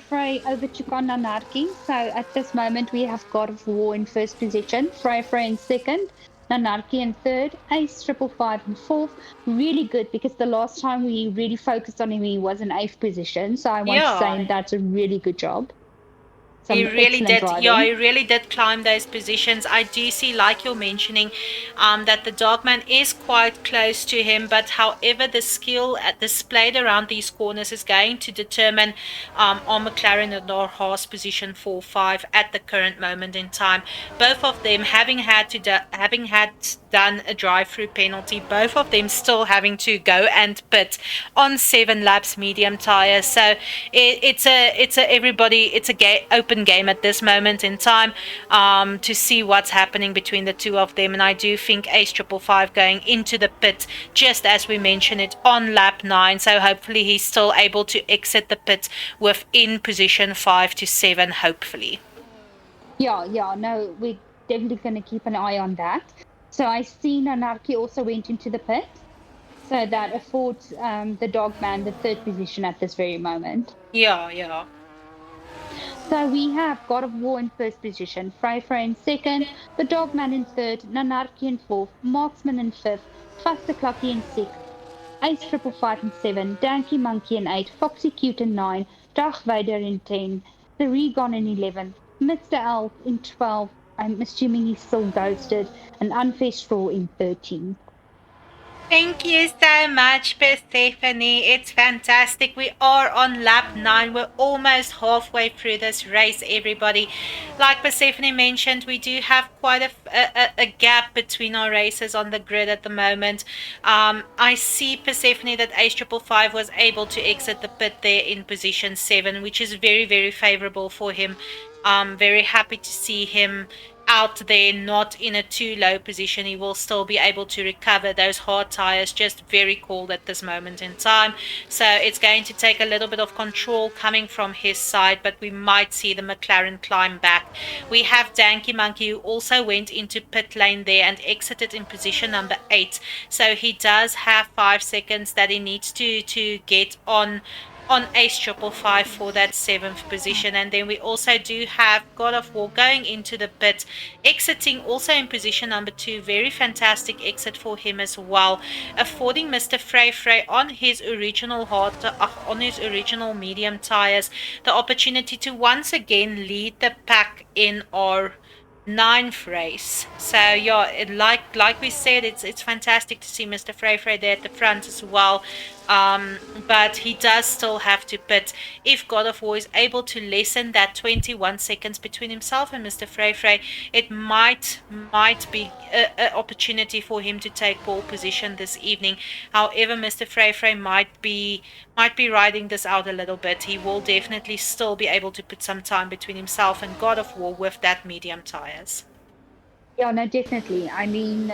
Frey overtook on Nanarki. So at this moment we have God of War in first position, Frey in second, Nanarki in third, Ace 555 in fourth. Really good because the last time we really focused on him, he was in eighth position. So I want to say that's a really good job. He Some really excellent did. driving. Yeah, he really did climb those positions. I do see, like you're mentioning, that the Dogman is quite close to him. But however, the skill displayed around these corners is going to determine are McLaren and or Haas position 4-5 at the current moment in time. Both of them having had done a drive-through penalty. Both of them still having to go and pit on 7 laps medium tires. So it's a open game at this moment in time to see what's happening between the two of them. And I do think Ace 555 going into the pit, just as we mentioned it, on lap 9. So hopefully he's still able to exit the pit within position 5 to 7, hopefully. Yeah, no, we're definitely going to keep an eye on that. So I see Nanarki also went into the pit. So that affords the Dogman the third position at this very moment. Yeah. So we have God of War in first position, Frey in second, the Dogman in third, Nanarki in fourth, Marksman in fifth, Faster Clucky in sixth, Ace 555 in seven, Danky Monkey in eight, Foxy Cute in nine, Dag Vader in 10, the Regon in 11, Mr. Elf in 12, I'm assuming he's still ghosted, and Unfair Straw in 13. Thank you so much, Persephone. It's fantastic. We are on lap 9. We're almost halfway through this race, everybody. Like Persephone mentioned, we do have quite a gap between our races on the grid at the moment. I see, Persephone, that Ace 555 was able to exit the pit there in position 7, which is very, very favorable for him. I'm very happy to see him out there, not in a too low position. He will still be able to recover those hard tires, just very cold at this moment in time. So it's going to take a little bit of control coming from his side, but we might see the McLaren climb back. We have Danky Monkey, who also went into pit lane there and exited in position number 8. So he does have 5 seconds that he needs to get on Ace 555 for that 7th position. And then we also do have God of War going into the pit, exiting also in position number 2. Very fantastic exit for him as well, affording Mr. Frey on his original medium tires the opportunity to once again lead the pack in our 9th race. So yeah, like we said, it's fantastic to see Mr. Frey there at the front as well. But he does still have to pit. If God of War is able to lessen that 21 seconds between himself and Mr. Frey, it might be an opportunity for him to take pole position this evening. However, Mr. Frey might be riding this out a little bit. He will definitely still be able to put some time between himself and God of War with that medium tires. Yeah, no, definitely. I mean,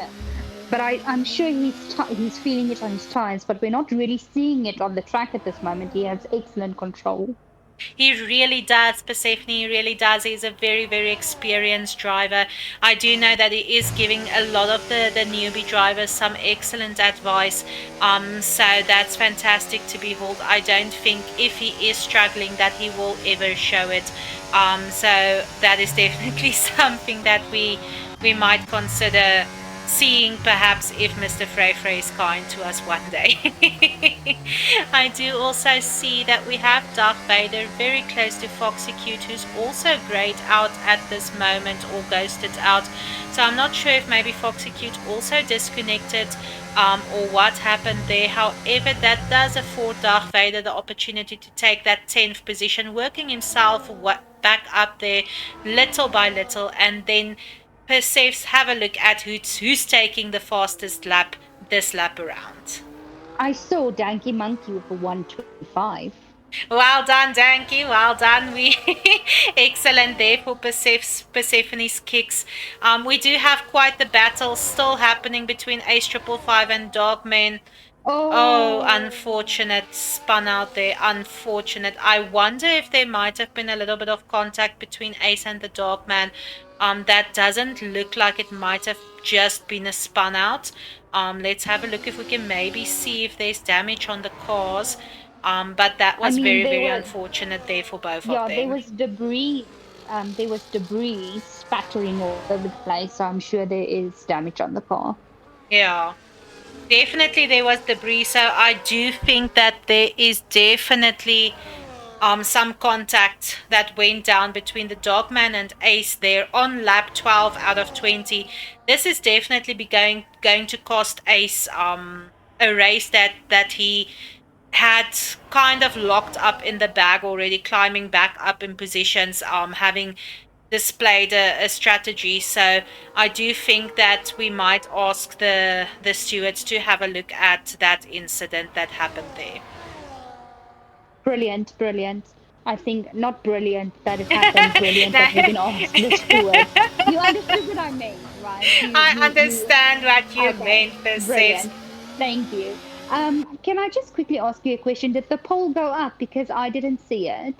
but I'm sure he's feeling it on his tires, but we're not really seeing it on the track at this moment. He has excellent control. He really does, Persephone. He really does. He's a very, very experienced driver. I do know that he is giving a lot of the newbie drivers some excellent advice. So that's fantastic to behold. I don't think if he is struggling that he will ever show it. So that is definitely something that we might consider seeing, perhaps, if Mr. Frey is kind to us one day. I do also see that we have Darth Vader very close to Foxy Cute, who's also grayed out at this moment or ghosted out. So I'm not sure if maybe Foxy Cute also disconnected or what happened there. However, that does afford Darth Vader the opportunity to take that 10th position, working himself back up there little by little, and then Persephs, have a look at who's taking the fastest lap this lap around. I saw Danky Monkey with a 125. Well done, Danky. Well done. We excellent there for Persephone's kicks. We do have quite the battle still happening between Ace Triple Five and Dogman. Oh, Oh, unfortunate spun out there. Unfortunate. I wonder if there might have been a little bit of contact between Ace and the Dogman. That doesn't look like it might have just been a spun out. Let's have a look if we can maybe see if there's damage on the cars. But that I was mean, very, there very was, unfortunate there for both of yeah, there them. was debris. There was debris spattering all over the place, so I'm sure there is damage on the car. Yeah. Definitely there was debris, so I do think that there is definitely some contact that went down between the Dogman and Ace there on lap 12 out of 20. This is definitely going to cost Ace a race that he had kind of locked up in the bag already, climbing back up in positions, having displayed a strategy. So I do think that we might ask the stewards to have a look at that incident that happened there. Brilliant, brilliant. I think not brilliant that it happened, brilliant that we No. can ask the stewards. You understood what I meant, right? I understand what you Okay, meant, Perseus. brilliant. Thank you. Can I just quickly ask you a question? Did the poll go up? Because I didn't see it.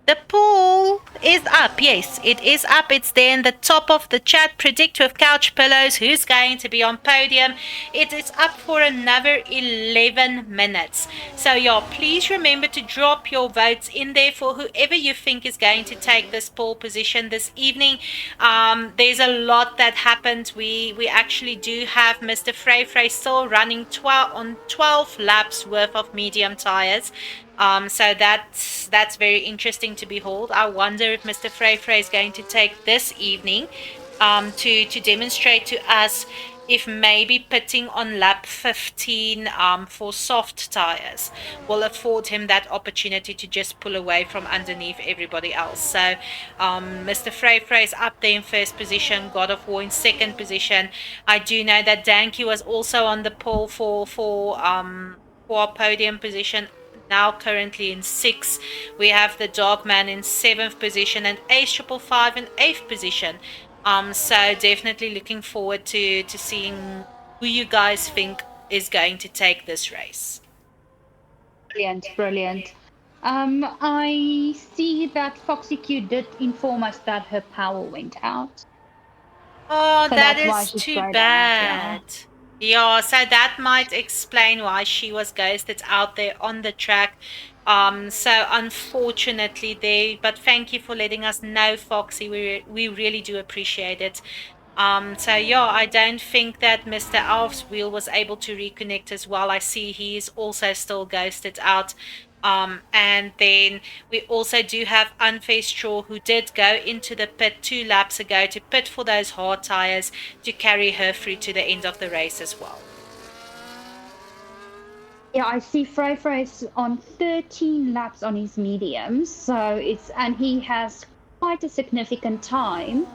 The poll is up. Yes, it is up. It's there in the top of the chat. Predict with couch pillows who's going to be on podium. It is up for another 11 minutes. So, yeah, please remember to drop your votes in there for whoever you think is going to take this pole position this evening. There's a lot that happened. We actually do have Mr. Frey still running 12 laps worth of medium tires. So that's very interesting to behold. I wonder if Mr. Frey is going to take this evening to demonstrate to us if maybe pitting on lap 15 for soft tires will afford him that opportunity to just pull away from underneath everybody else. So Mr. Frey is up there in first position, God of War in second position. I do know that Danky was also on the pole for our podium position, now currently in sixth. We have the Dogman in seventh position and Ace Triple Five in eighth position. So definitely looking forward to seeing who you guys think is going to take this race. Brilliant, brilliant. I see that Foxy Q did inform us that her power went out. Oh, So that that's why is she's too straight out, yeah. bad. Yeah, so that might explain why she was ghosted out there on the track. So unfortunately there, but thank you for letting us know, Foxy. We really do appreciate it. So yeah, I don't think that Mr. Alf's wheel was able to reconnect as well. I see he is also still ghosted out. And then we also do have Unfair Straw, who did go into the pit 2 laps ago to pit for those hard tires to carry her through to the end of the race as well. Yeah, I see Frey's on 13 laps on his mediums, so and he has quite a significant time,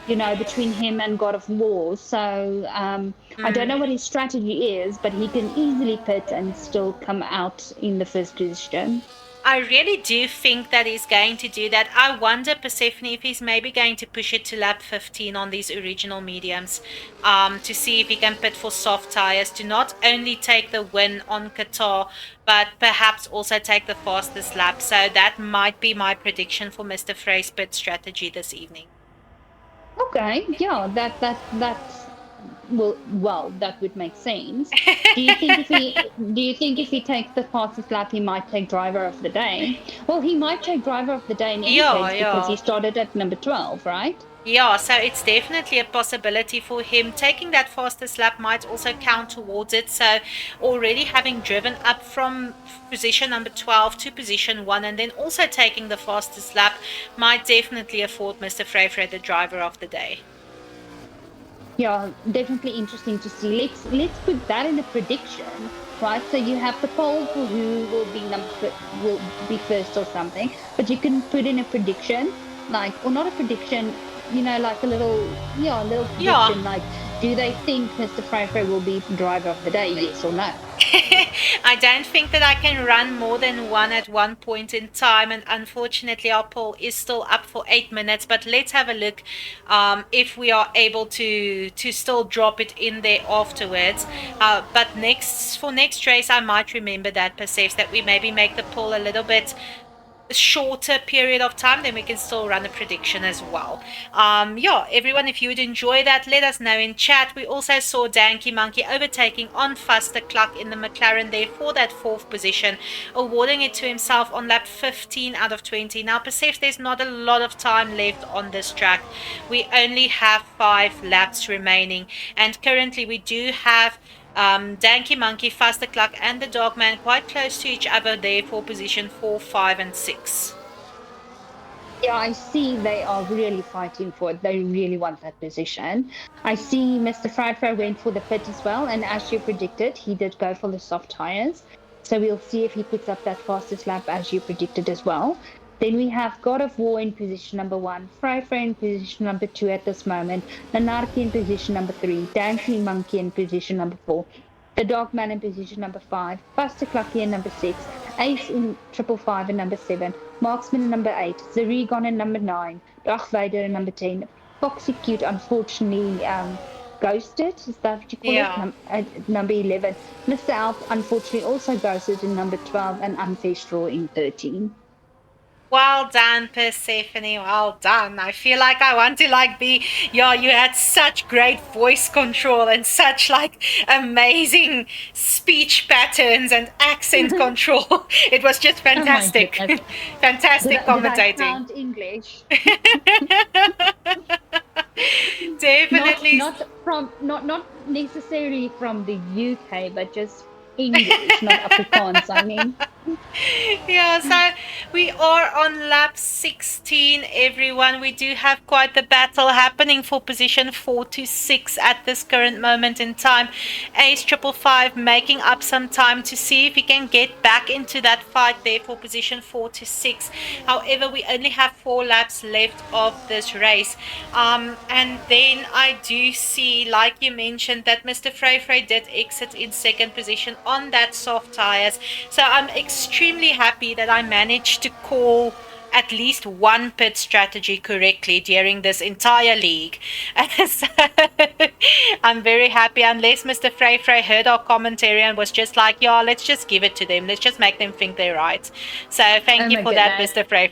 between him and God of War. So I don't know what his strategy is, but he can easily pit and still come out in the first position. I really do think that he's going to do that. I wonder, Persephone, if he's maybe going to push it to lap 15 on these original mediums, to see if he can pit for soft tires to not only take the win on Qatar, but perhaps also take the fastest lap. So that might be my prediction for Mr. Frey's pit strategy this evening. Okay, yeah, that would make sense. Do you think if he takes the fastest lap, he might take driver of the day? Well, he might take driver of the day in any case because he started at number 12, right? Yeah, so it's definitely a possibility for him. Taking that fastest lap might also count towards it. So already having driven up from position number 12 to position 1 and then also taking the fastest lap might definitely afford Mr. Frey the driver of the day. Yeah, definitely interesting to see. Let's put that in a prediction, right? So you have the poll for who will be first or something, but you can put in a prediction, or not a prediction, like a little prediction, like, do they think Mr. Frey will be driver of the day, yes or no? I don't think that I can run more than one at one point in time, and unfortunately, our poll is still up for 8 minutes. But let's have a look if we are able to still drop it in there afterwards. But next race, I might remember that, Perseus, that we maybe make the poll a little bit shorter period of time, then we can still run a prediction as well. Yeah, everyone, if you would enjoy that, let us know in chat. We also saw Danky Monkey overtaking on faster clock in the McLaren there for that fourth position, awarding it to himself on lap 15 out of 20. Now, perceives there's not a lot of time left on this track. We only have 5 laps remaining, and currently we do have Danky Monkey, Faster Clock, and the Dogman quite close to each other there for position 4, 5, and 6. Yeah, I see they are really fighting for it. They really want that position. I see Mr. Frydfry went for the pit as well, and as you predicted, he did go for the soft tires. So we'll see if he puts up that fastest lap as you predicted as well. Then we have God of War in position number 1, Frydfry in position number 2 at this moment, Nanarki in position number 3, Danky Monkey in position number 4, the Dogman in position number 5, Faster Clucky in number 6, Ace in 555 in number 7, Marksman in number 8, Zarigon in number 9, Dachweider in number 10, Foxy Cute unfortunately ghosted, is that what you call it? Number 11. Mr. Alp unfortunately also ghosted in number 12, and Unfair Straw in 13. Well done, Persephone. Well done. I feel like I want to be, yeah, you had such great voice control and such amazing speech patterns and accent control. It was just fantastic. Fantastic commentating. Did I sound English? Definitely. Not necessarily from the UK, but just English, not Afrikaans, I mean. Yeah, so we are on lap 16, everyone. We do have quite the battle happening for position 4 to 6 at this current moment in time. Ace 555 making up some time to see if he can get back into that fight there for position 4 to 6. However, we only have 4 laps left of this race. And then I do see, like you mentioned, that Mr. Frey did exit in second position on that soft tires. So I'm extremely happy that I managed to call at least one pit strategy correctly during this entire league. So I'm very happy, unless Mr. Frey heard our commentary and was just like, yeah, let's just give it to them. Let's just make them think they're right. So thank you for that, Mr. Frey.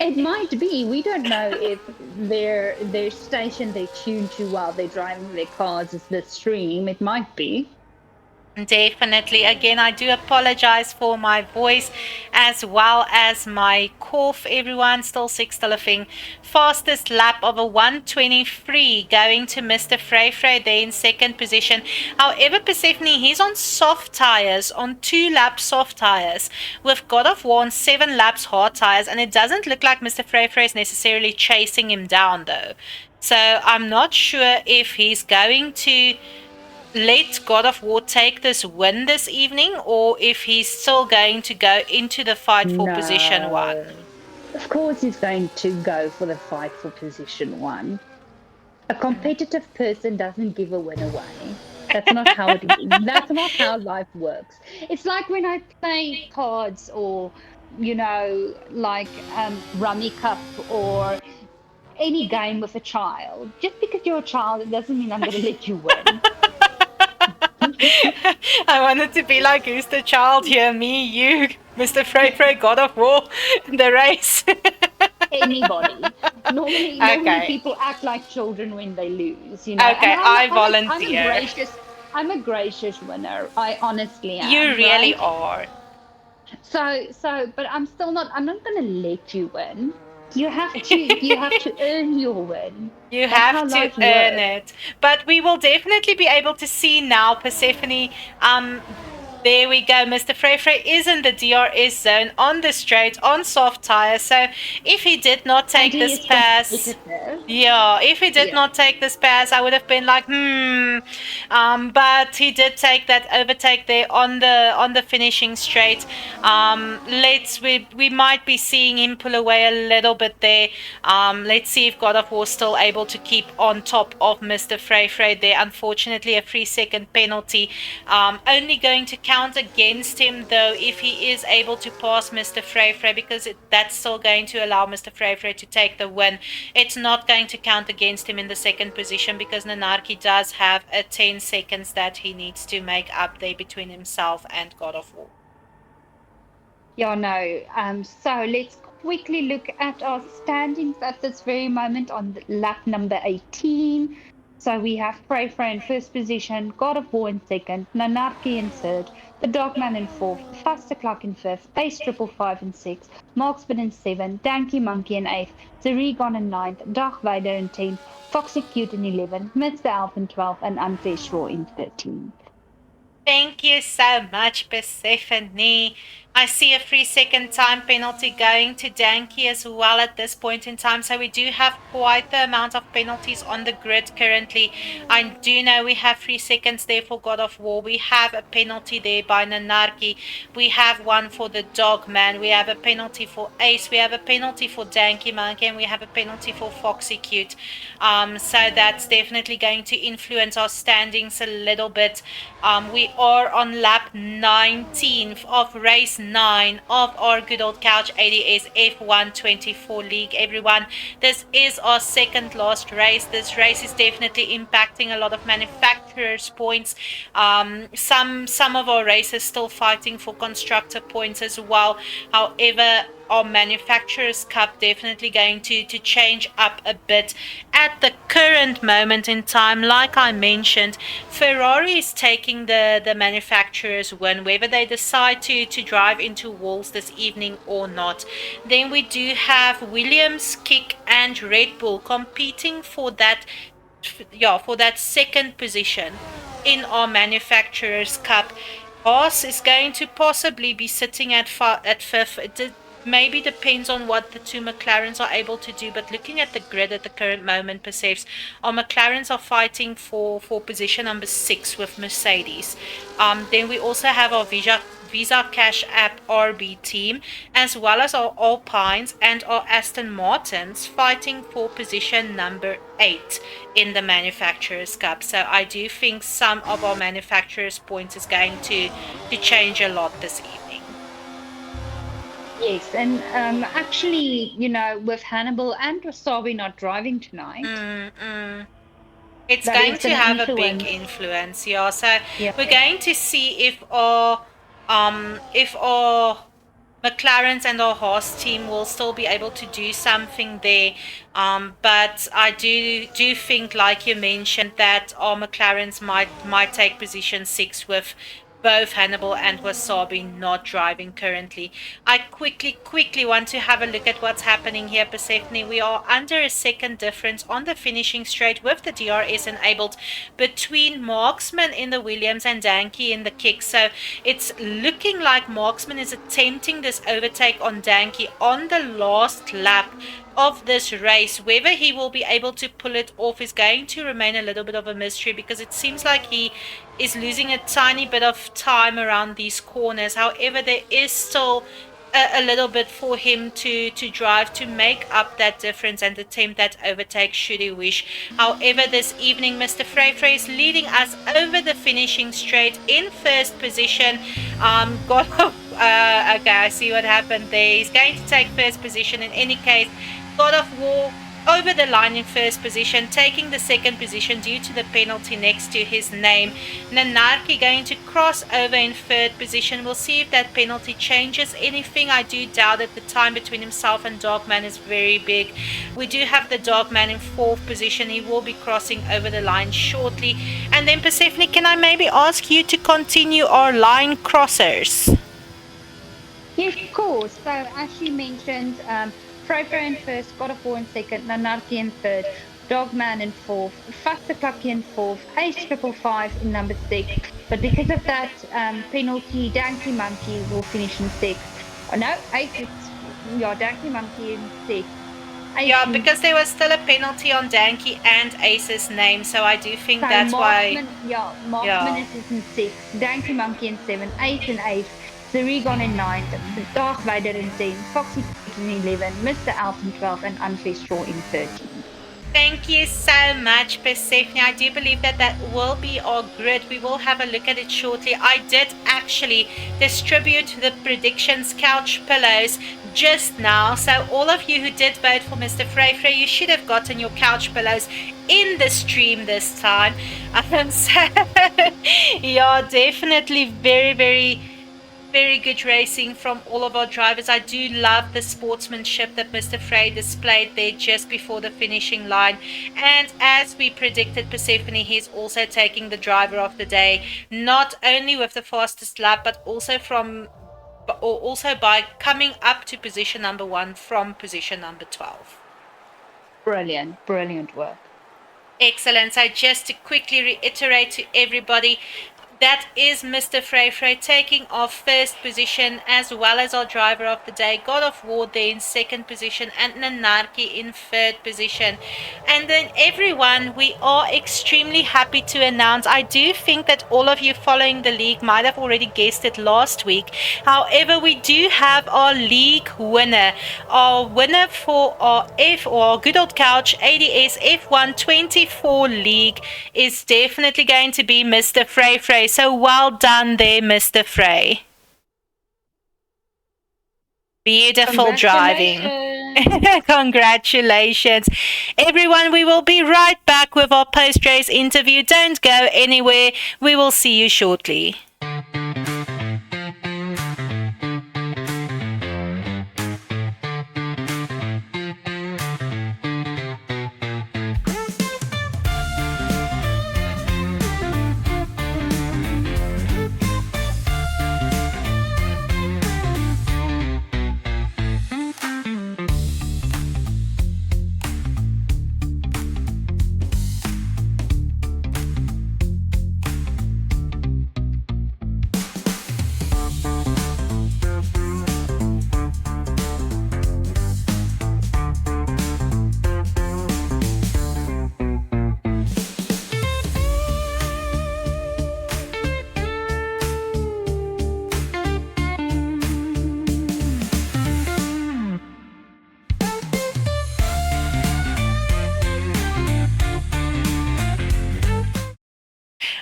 It might be. We don't know if their station they tune to while they're driving their cars is the stream. It might be. Definitely. Again, I do apologize for my voice as well as my cough, everyone. Still sick, still a thing. Fastest lap of a 1:23 going to Mr. Frey there in second position. However, Persephone, he's on soft tires, on 2 laps soft tires. With God of War on 7 laps hard tires, and it doesn't look like Mr. Frey is necessarily chasing him down though. So I'm not sure if he's going to let God of War take this win this evening, or if he's still going to go into the fight for position 1. Of course he's going to go for the fight for position 1. A competitive person doesn't give a win away. That's not how it is. That's not how life works. It's like when I play cards, or Rummy Cup, or any game with a child. Just because you're a child, it doesn't mean I'm going to let you win. I wanted to be like, who's the child here? Me, you, Mr. Frey, God of War, the race. Anybody. Normally people act like children when they lose, Okay, I volunteer. I'm a gracious winner. I honestly am. You really are. So, but I'm not going to let you win. You have to earn your win. You have to earn it. But we will definitely be able to see now, Persephone, There we go. Mr. Frey is in the DRS zone on the straight on soft tire. So if he did not take And he this is pass, competitive. yeah, if he did Yeah. not take this pass, I would have been like, but he did take that overtake there on the finishing straight. We might be seeing him pull away a little bit there. Let's see if God of War still able to keep on top of Mr. Frey there. Unfortunately, a 3-second penalty. Only going to count against him though if he is able to pass Mr. Frey because that's still going to allow Mr. Frey to take the win. It's not going to count against him in the second position because Nanarki does have a 10 seconds that he needs to make up there between himself and God of War. Yeah, no. So let's quickly look at our standings at this very moment on lap number 18. So we have Frey in first position, God of War in second, Nanarki in third, the Dogman in fourth, Faster Clock in fifth, Ace 555 in sixth, Marksman in seventh, Danky Monkey in eighth, Zerigon in ninth, Dark Vader in 10th, Foxy Cute in 11th, Mr. Elf in 12th, and Unfair Shore in 13th. Thank you so much, Persephone. I see a 3-second time penalty going to Danky as well at this point in time. So we do have quite the amount of penalties on the grid currently. I do know we have 3 seconds there for God of War. We have a penalty there by Nanarki. We have one for the Dogman. We have a penalty for Ace. We have a penalty for Danky Monkey. And we have a penalty for Foxy Cute. So that's definitely going to influence our standings a little bit. We are on lap 19 of race 9 of our good old Couch ADS F1 24 League. Everyone, this is our second last race. This race is definitely impacting a lot of manufacturers' points. Some of our races still fighting for constructor points as well. However, our manufacturers cup definitely going to change up a bit at the current moment in time. Like I mentioned, Ferrari is taking the manufacturers win whether they decide to drive into walls this evening or not. Then we do have Williams, Kick and Red Bull competing for that second position in our manufacturers cup. Haas is going to possibly be sitting at fifth. It maybe depends on what the two McLarens are able to do, but looking at the grid at the current moment, perceives our McLarens are fighting for position number 6 with Mercedes. Then we also have our Visa Cash App RB team, as well as our Alpines and our Aston Martins fighting for position number 8 in the Manufacturers Cup. So I do think some of our manufacturers' points is going to change a lot this evening. Yes, and actually, with Hannibal and Wasabi not driving tonight, It's that going is to gonna have a big influence. influence, yeah. So Yeah. we're going to see if our McLaren's and our Haas team will still be able to do something there. But I do think, like you mentioned, that our McLaren's might take position 6 with both Hannibal and Wasabi not driving currently. I quickly want to have a look at what's happening here, Persephone. We are under a second difference on the finishing straight with the DRS enabled between Marksman in the Williams and Danky in the Kick. So it's looking like Marksman is attempting this overtake on Danky on the last lap of this race. Whether he will be able to pull it off is going to remain a little bit of a mystery, because it seems like he is losing a tiny bit of time around these corners. However, there is still a little bit for him to drive to make up that difference and attempt that overtake should he wish. However, this evening, Mr. Frey is leading us over the finishing straight in first position. Okay, I see what happened there. He's going to take first position. In any case, God of War over the line in first position, taking the second position due to the penalty next to his name. Nanarki going to cross over in third position. We'll see if that penalty changes anything. I do doubt it. The time between himself and Dogman is very big. We do have the Dogman in fourth position. He will be crossing over the line shortly. And then Persephone, can I maybe ask you to continue our line crossers? Yes, of course. So as you mentioned, Frey in first, God of War in second, Nanarki in third, Dogman in fourth, Faster Clucky in fourth, Ace 555 in number 6, But because of that penalty, Danky Monkey will finish in sixth. Oh, no, eighth. Danky Monkey in sixth. Yeah, because there was still a penalty on Danky and Ace's name, so I do think So that's why. Marksman is in sixth, Danky Monkey in seventh, Ace in eighth, Zerigon in ninth, Darkvader in 10th, Foxy in 11, Mr. Elf in 12th, and Unfair Straw in 13th. Thank you so much, Persephone. I do believe that will be our grid. We will have a look at it shortly. I did actually distribute the predictions couch pillows just now. So all of you who did vote for Mr. Frey, you should have gotten your couch pillows in the stream this time. So yeah, definitely very good racing from all of our drivers. I do love the sportsmanship that Mr. Frey displayed there just before the finishing line. And as we predicted, Persephone, he's also taking the driver of the day, not only with the fastest lap, but also by coming up to position number 1 from position number 12. Brilliant work. Excellent. So just to quickly reiterate to everybody, that is Mr. Frey taking off first position, as well as our driver of the day, God of War, there in second position, and Nanarki in third position. And then everyone, we are extremely happy to announce, I do think that all of you following the league might have already guessed it last week. However, we do have our league winner. Our winner for our Good Old Couch ADS F1 24 league is definitely going to be Mr. Frey. So well done there, Mr. Frey. Beautiful driving. Congratulations. Everyone, we will be right back with our post-race interview. Don't go anywhere. We will see you shortly.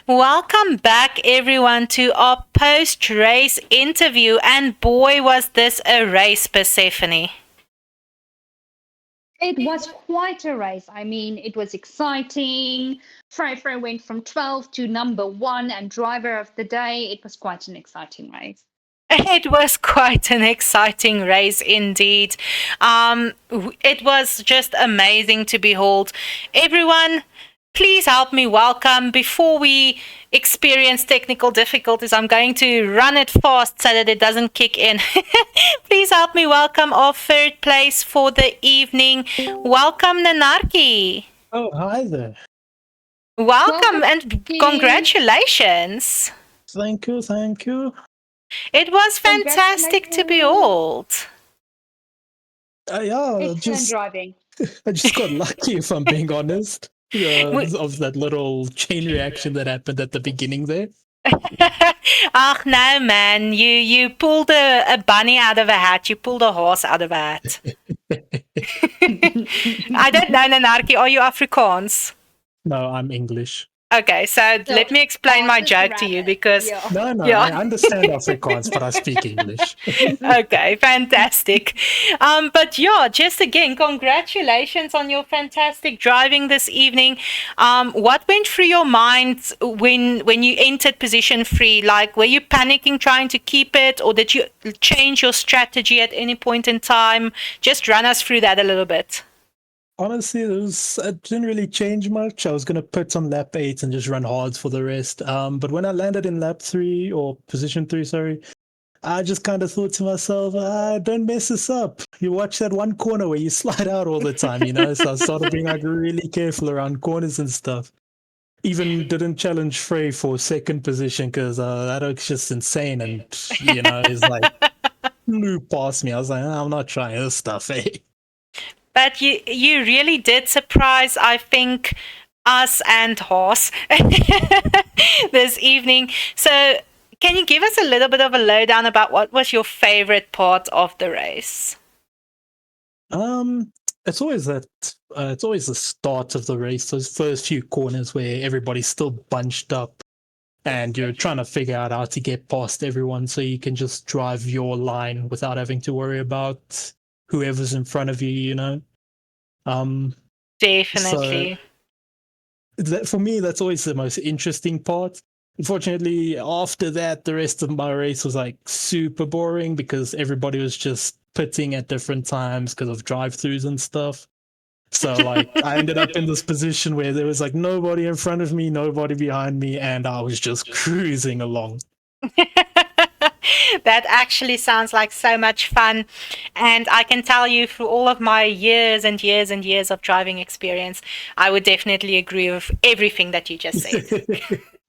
Welcome back, everyone, to our post-race interview. And boy, was this a race, Persephone. It was quite a race. I mean, it was exciting. Frey went from 12 to number 1 and driver of the day. It was quite an exciting race. It was quite an exciting race indeed. It was just amazing to behold. Everyone, please help me welcome, before we experience technical difficulties, I'm going to run it fast so that it doesn't kick in. Please help me welcome our third place for the evening. Welcome, Nanarki. Oh, hi there. Welcome and congratulations. Thank you. It was fantastic to behold. Yeah, Excellent driving. I just got lucky, if I'm being honest. Of that little chain reaction that happened at the beginning there. Ach no, man, you pulled a bunny out of a hat. You pulled a horse out of a hat. I don't know, Nanarki, are you Afrikaans? No, I'm English. Okay, so let me explain my joke to you, because No, I understand Afrikaans, but I speak English. Okay, fantastic. But yeah, just again, congratulations on your fantastic driving this evening. What went through your mind when you entered position 3? Like, were you panicking trying to keep it, or did you change your strategy at any point in time? Just run us through that a little bit. Honestly, it didn't really change much. I was going to put on lap 8 and just run hards for the rest. But when I landed in lap 3, or position 3, sorry, I just kind of thought to myself, don't mess this up. You watch that one corner where you slide out all the time, So I started being like really careful around corners and stuff. even didn't challenge Frey for second position because that looks just insane, and he's like flew past me. I was like, I'm not trying this stuff, eh? But you really did surprise, I think, us and Horse this evening. So can you give us a little bit of a lowdown about what was your favorite part of the race? It's always it's always the start of the race, those first few corners where everybody's still bunched up and you're trying to figure out how to get past everyone so you can just drive your line without having to worry about whoever's in front of you. Definitely. So for me, that's always the most interesting part. Unfortunately, after that, the rest of my race was like super boring because everybody was just pitting at different times because of drive-throughs and stuff. So like I ended up in this position where there was like nobody in front of me, nobody behind me, and I was just cruising along. That actually sounds like so much fun. And I can tell you, through all of my years and years and years of driving experience, I would definitely agree with everything that you just said.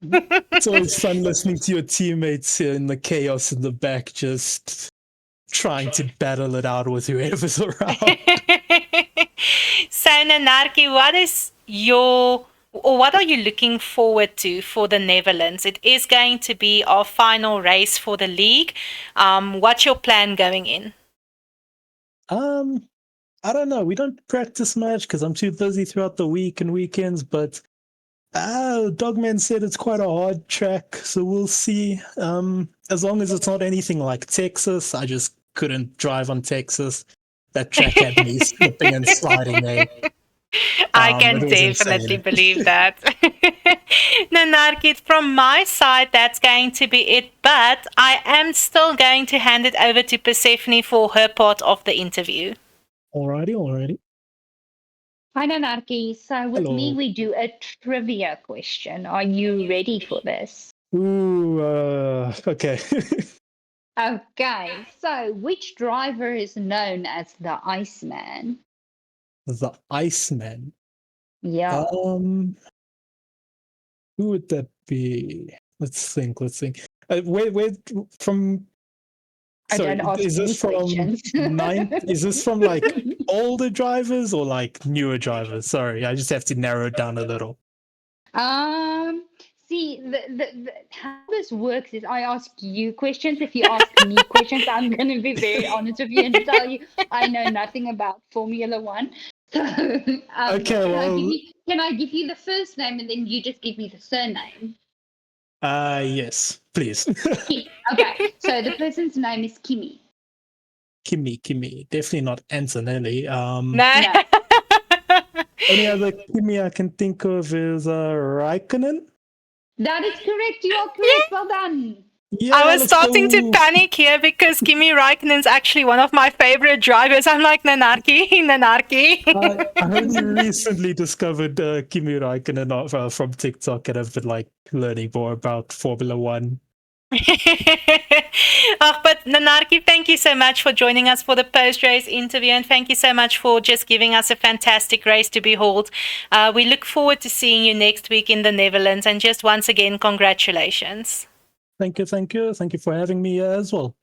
It's always fun listening to your teammates in the chaos in the back, just trying to battle it out with whoever's around. So, Nanarki, what are you looking forward to for the Netherlands? It is going to be our final race for the league. What's your plan going in? I don't know. We don't practice much because I'm too busy throughout the week and weekends, but Dogman said it's quite a hard track, so we'll see. As long as it's not anything like Texas, I just couldn't drive on Texas. That track had me slipping and sliding there. I can definitely believe that. Nanarki, from my side, that's going to be it. But I am still going to hand it over to Persephone for her part of the interview. Alrighty. Hi, Nanarki. So with me, Hello. we do a trivia question. Are you ready for this? Ooh, okay. Okay. So which driver is known as the Iceman? The Iceman. Yeah. Who would that be? Let's think. Wait, from. I Sorry, don't ask is any this from questions. Is this from like older drivers or like newer drivers? Sorry, I just have to narrow it down a little. See, how this works is I ask you questions. If you ask me questions, I'm going to be very honest with you and tell you I know nothing about Formula One. So, Okay, can I give you the first name and then you just give me the surname? Yes, please. Okay, so the person's name is Kimi. Kimi, definitely not Antonelli. No. Only other Kimi I can think of is Raikkonen. That is correct. You are correct. Well done. Yeah, I was let's starting go. to panic here because Kimi Raikkonen's actually one of my favorite drivers. I'm like, Nanarki. I only recently discovered Kimi Raikkonen from TikTok, and I've been like learning more about Formula One. But Nanarki, thank you so much for joining us for the post-race interview, and thank you so much for just giving us a fantastic race to behold. We look forward to seeing you next week in the Netherlands, and just once again, congratulations. Thank you for having me as well.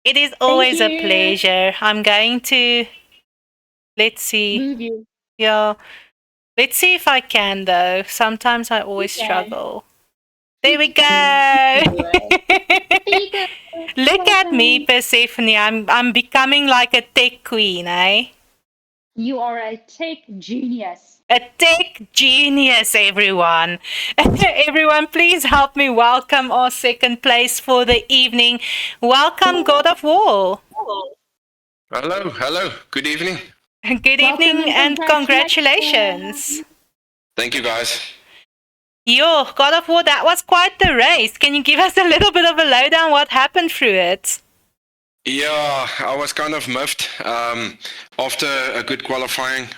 It is always a pleasure. I'm going to, let's see. Move you. Yeah. Let's see if I can, though. Sometimes I always struggle. There we go. Look at me, Persephone. I'm becoming like a tech queen, eh? You are a tech genius. A tech genius, everyone. Everyone, please help me welcome our second place for the evening. Welcome, God of War. Hello. Good evening. Good evening and congratulations. Thank you, guys. Yo, God of War, that was quite the race. Can you give us a little bit of a lowdown what happened through it? Yeah, I was kind of miffed. After a good qualifying,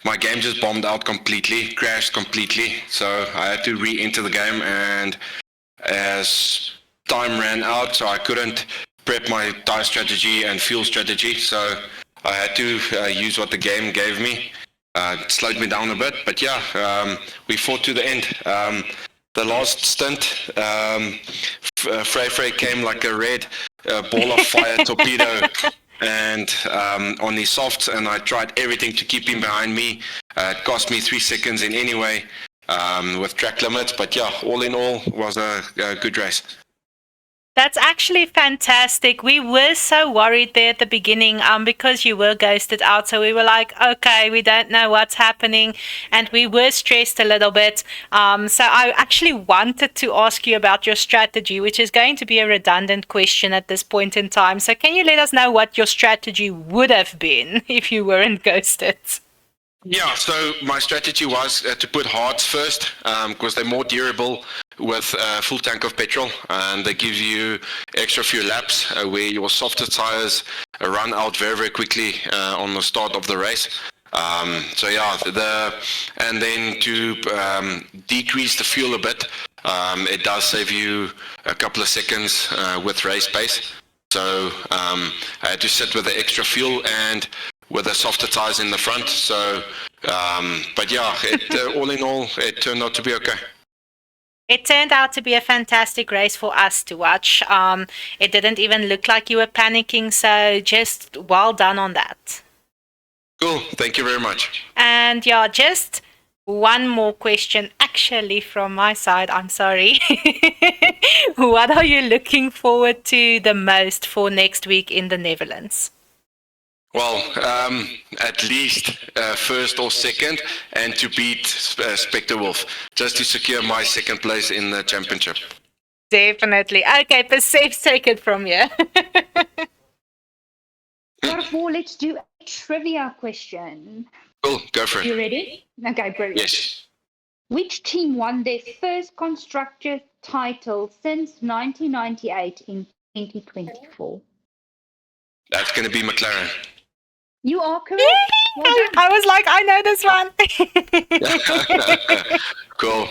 my game just bombed out completely, crashed completely. So I had to re-enter the game, and as time ran out, so I couldn't prep my tire strategy and fuel strategy. So I had to use what the game gave me. slowed me down a bit. But yeah, we fought to the end. The last stint, Frey came like a red ball of fire torpedo and on his softs, and I tried everything to keep him behind me. It cost me 3 seconds in any way with track limits, but yeah, all in all, was a good race. That's actually fantastic. We were so worried there at the beginning because you were ghosted out. So we were like, okay, we don't know what's happening. And we were stressed a little bit. So I actually wanted to ask you about your strategy, which is going to be a redundant question at this point in time. So can you let us know what your strategy would have been if you weren't ghosted? Yeah, so my strategy was to put hards first because they're more durable with a full tank of petrol, and they give you extra few laps where your softer tires run out very, very quickly on the start of the race. So yeah, and then to decrease the fuel a bit, it does save you a couple of seconds with race pace. So I had to sit with the extra fuel and with the softer tires in the front. So, but yeah, all in all, it turned out to be okay. It turned out to be a fantastic race for us to watch. It didn't even look like you were panicking, so just well done on that. Cool, thank you very much. And yeah, just one more question actually from my side. I'm sorry. What are you looking forward to the most for next week in the Netherlands? Well, at least first or second, and to beat Spectre Wolf, just to secure my second place in the championship. Definitely. Okay, Perseph's take it from here. Before, let's do a trivia question. Cool, go for it. You ready? Okay, brilliant. Yes. Which team won their first constructor title since 1998 in 2024? That's going to be McLaren. You are correct. Well done. I was like, I know this one. Cool.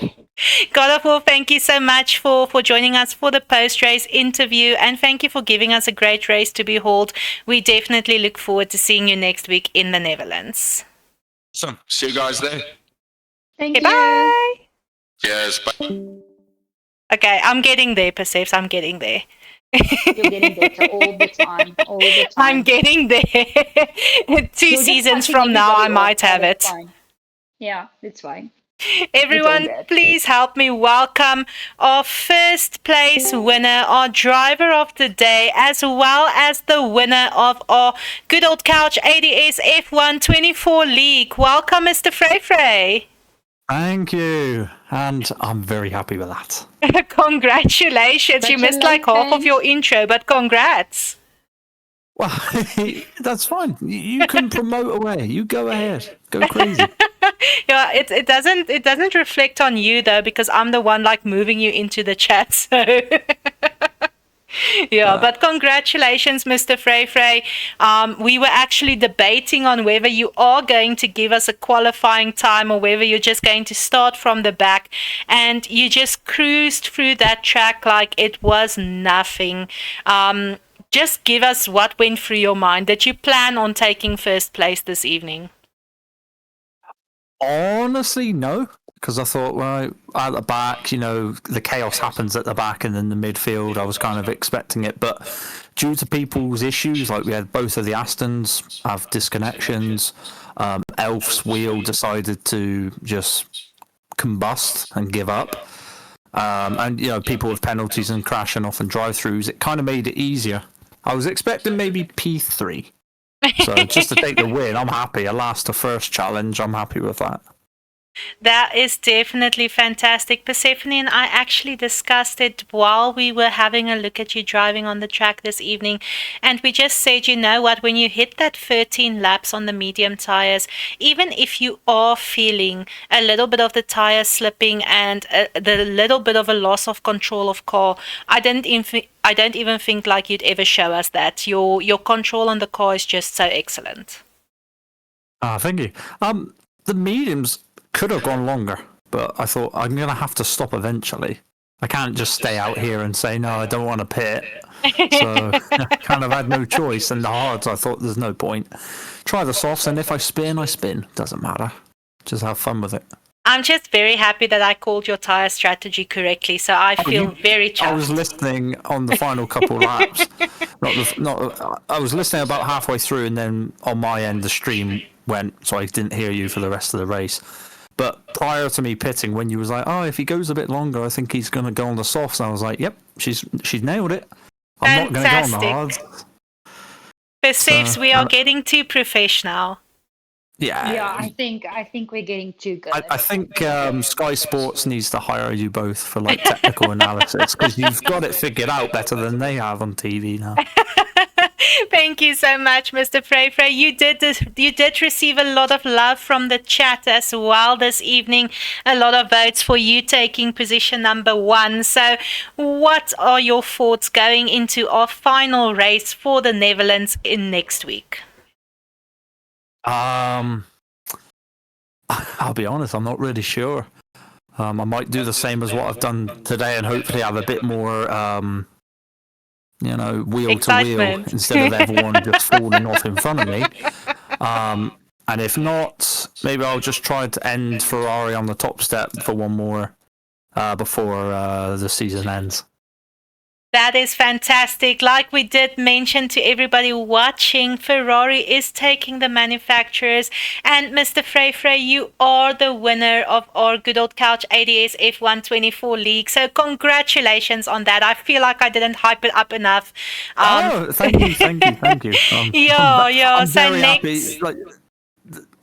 God of War, thank you so much for joining us for the post-race interview, and thank you for giving us a great race to behold. We definitely look forward to seeing you next week in the Netherlands. Awesome. See you guys there. Thank Okay, you. bye. Cheers. Bye. Okay, I'm getting there, Persephs. I'm getting there. You're getting better all the time. All the time. I'm getting there. 2 You're just seasons cutting from now, I everybody might off, have but it. it's fine. Yeah, it's fine. Everyone, It's all good. please help me welcome our first place winner, our driver of the day, as well as the winner of our Good Old Couch ADS F1 24 League. Welcome, Mr. Frey. Thank you. And I'm very happy with that. Congratulations. You missed like half of your intro, but congrats. Well, that's fine. You can promote away. You go ahead. Go crazy. Yeah, it doesn't reflect on you though, because I'm the one like moving you into the chat. So yeah, but congratulations, Mr. Frey. We were actually debating on whether you are going to give us a qualifying time or whether you're just going to start from the back, and you just cruised through that track like it was nothing. Just give us what went through your mind. Did you plan on taking first place this evening? Honestly, no. Because I thought, well, at the back, the chaos happens at the back and then the midfield. I was kind of expecting it. But due to people's issues, like we had both of the Astons have disconnections. Elf's wheel decided to just combust and give up. And people with penalties and crashing off and drive-throughs, it kind of made it easier. I was expecting maybe P3. So just to take the win, I'm happy. A last to first challenge, I'm happy with that. That is definitely fantastic. Persephone and I actually discussed it while we were having a look at you driving on the track this evening. And we just said, you know what, when you hit that 13 laps on the medium tires, even if you are feeling a little bit of the tire slipping and the little bit of a loss of control of car, I don't even think like you'd ever show us that. Your control on the car is just so excellent. Thank you. The mediums could have gone longer, but I thought I'm going to have to stop eventually. I can't just stay out here and say, no, I don't want to pit. So I kind of had no choice. And the hards, I thought there's no point. Try the softs, and if I spin. Doesn't matter. Just have fun with it. I'm just very happy that I called your tyre strategy correctly, so I feel very chuffed. I was listening on the final couple laps. I was listening about halfway through, and then on my end the stream went, so I didn't hear you for the rest of the race. But prior to me pitting, when you was like, "Oh, if he goes a bit longer, I think he's going to go on the softs," and I was like, "Yep, she's nailed it. I'm not going to go on the hards." Perceives we are getting too professional. Yeah, I think we're getting too good. I think Sky Sports needs to hire you both for like technical analysis, because you've got it figured out better than they have on TV now. Thank you so much, Mr. Frey. You did receive a lot of love from the chat as well this evening. A lot of votes for you taking position number 1. So what are your thoughts going into our final race for the Netherlands in next week? I'll be honest, I'm not really sure. I might do the same as what I've done today and hopefully have a bit more, wheel Excitement. to wheel instead of everyone just falling off in front of me. And if not, maybe I'll just try to end Ferrari on the top step for one more before the season ends. That is fantastic. Like we did mention to everybody watching, Ferrari is taking the manufacturers. And Mr. Frey, you are the winner of our Good Old Couch ADS F1 24 League. So congratulations on that. I feel like I didn't hype it up enough. Thank you. I'm so very happy.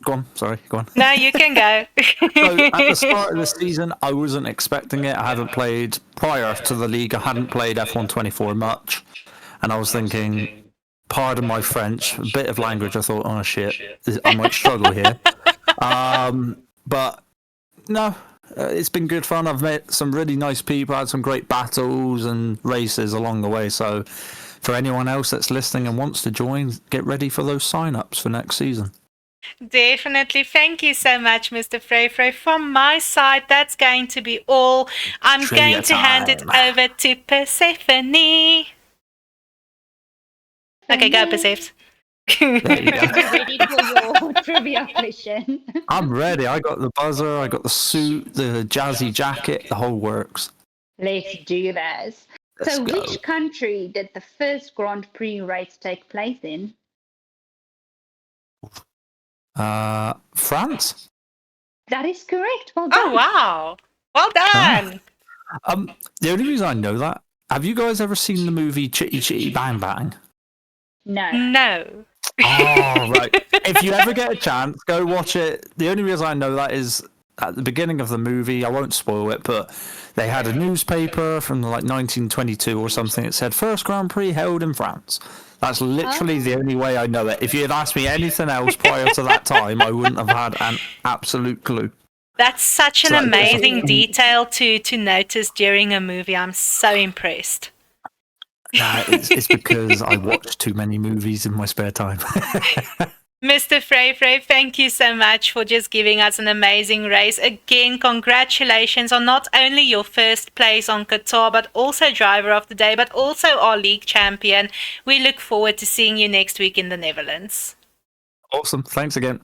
Go on, sorry, go on. No, you can go. So at the start of the season, I wasn't expecting it. I hadn't played, prior to the league, I hadn't played F1 24 much. And I was thinking, pardon my French, a bit of language, I thought, oh shit, I might struggle here. But no, it's been good fun. I've met some really nice people, had some great battles and races along the way. So for anyone else that's listening and wants to join, get ready for those sign-ups for next season. Definitely. Thank you so much, Mr. Frey. From my side, that's going to be all. I'm going to hand it over to Persephone. Okay, go, Persephone. Are you ready for your trivia question? I'm ready. I got the buzzer, I got the suit, the jazzy jacket, the whole works. Let's do this. Let's go. Which country did the first Grand Prix race take place in? France? That is correct. Well done. Oh, wow. Well done. The only reason I know that, have you guys ever seen the movie Chitty Chitty Bang Bang? No. No. Oh, right. If you ever get a chance, go watch it. The only reason I know that is at the beginning of the movie, I won't spoil it, but they had a newspaper from like 1922 or something that said first Grand Prix held in France. That's literally the only way I know it. If you had asked me anything else prior to that time, I wouldn't have had an absolute clue. That's such an amazing detail to notice during a movie. I'm so impressed. It's because I watch too many movies in my spare time. Mr. Frey, thank you so much for just giving us an amazing race. Again, congratulations on not only your first place on Qatar, but also driver of the day, but also our league champion. We look forward to seeing you next week in the Netherlands. Awesome. Thanks again.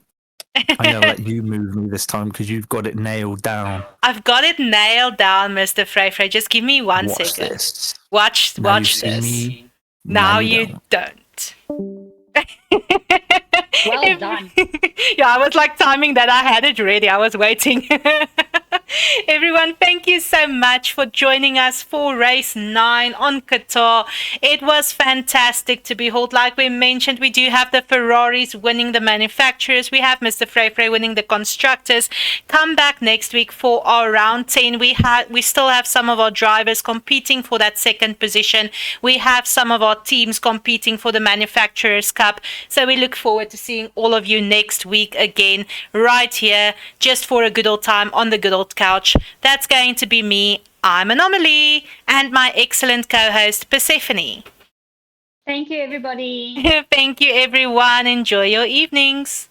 I'm going to let you move me this time because you've got it nailed down. I've got it nailed down, Mr. Frey. Just give me one second. This. Watch this. Me. Now you don't. Well done. Yeah, I was like timing that. I had it ready. I was waiting. Everyone, thank you so much for joining us for race 9 on Qatar. It was fantastic to behold. Like we mentioned, we do have the Ferraris winning the manufacturers. We have Mr. Frey winning the constructors. Come back next week for our round 10. We still have some of our drivers competing for that second position. We have some of our teams competing for the Manufacturers Cup. So we look forward to seeing all of you next week again, right here, just for a good old time on the Good Old Couch. That's going to be me. I'm Anomaly, and my excellent co-host Persephone. Thank you, everybody. Thank you, everyone. Enjoy your evenings.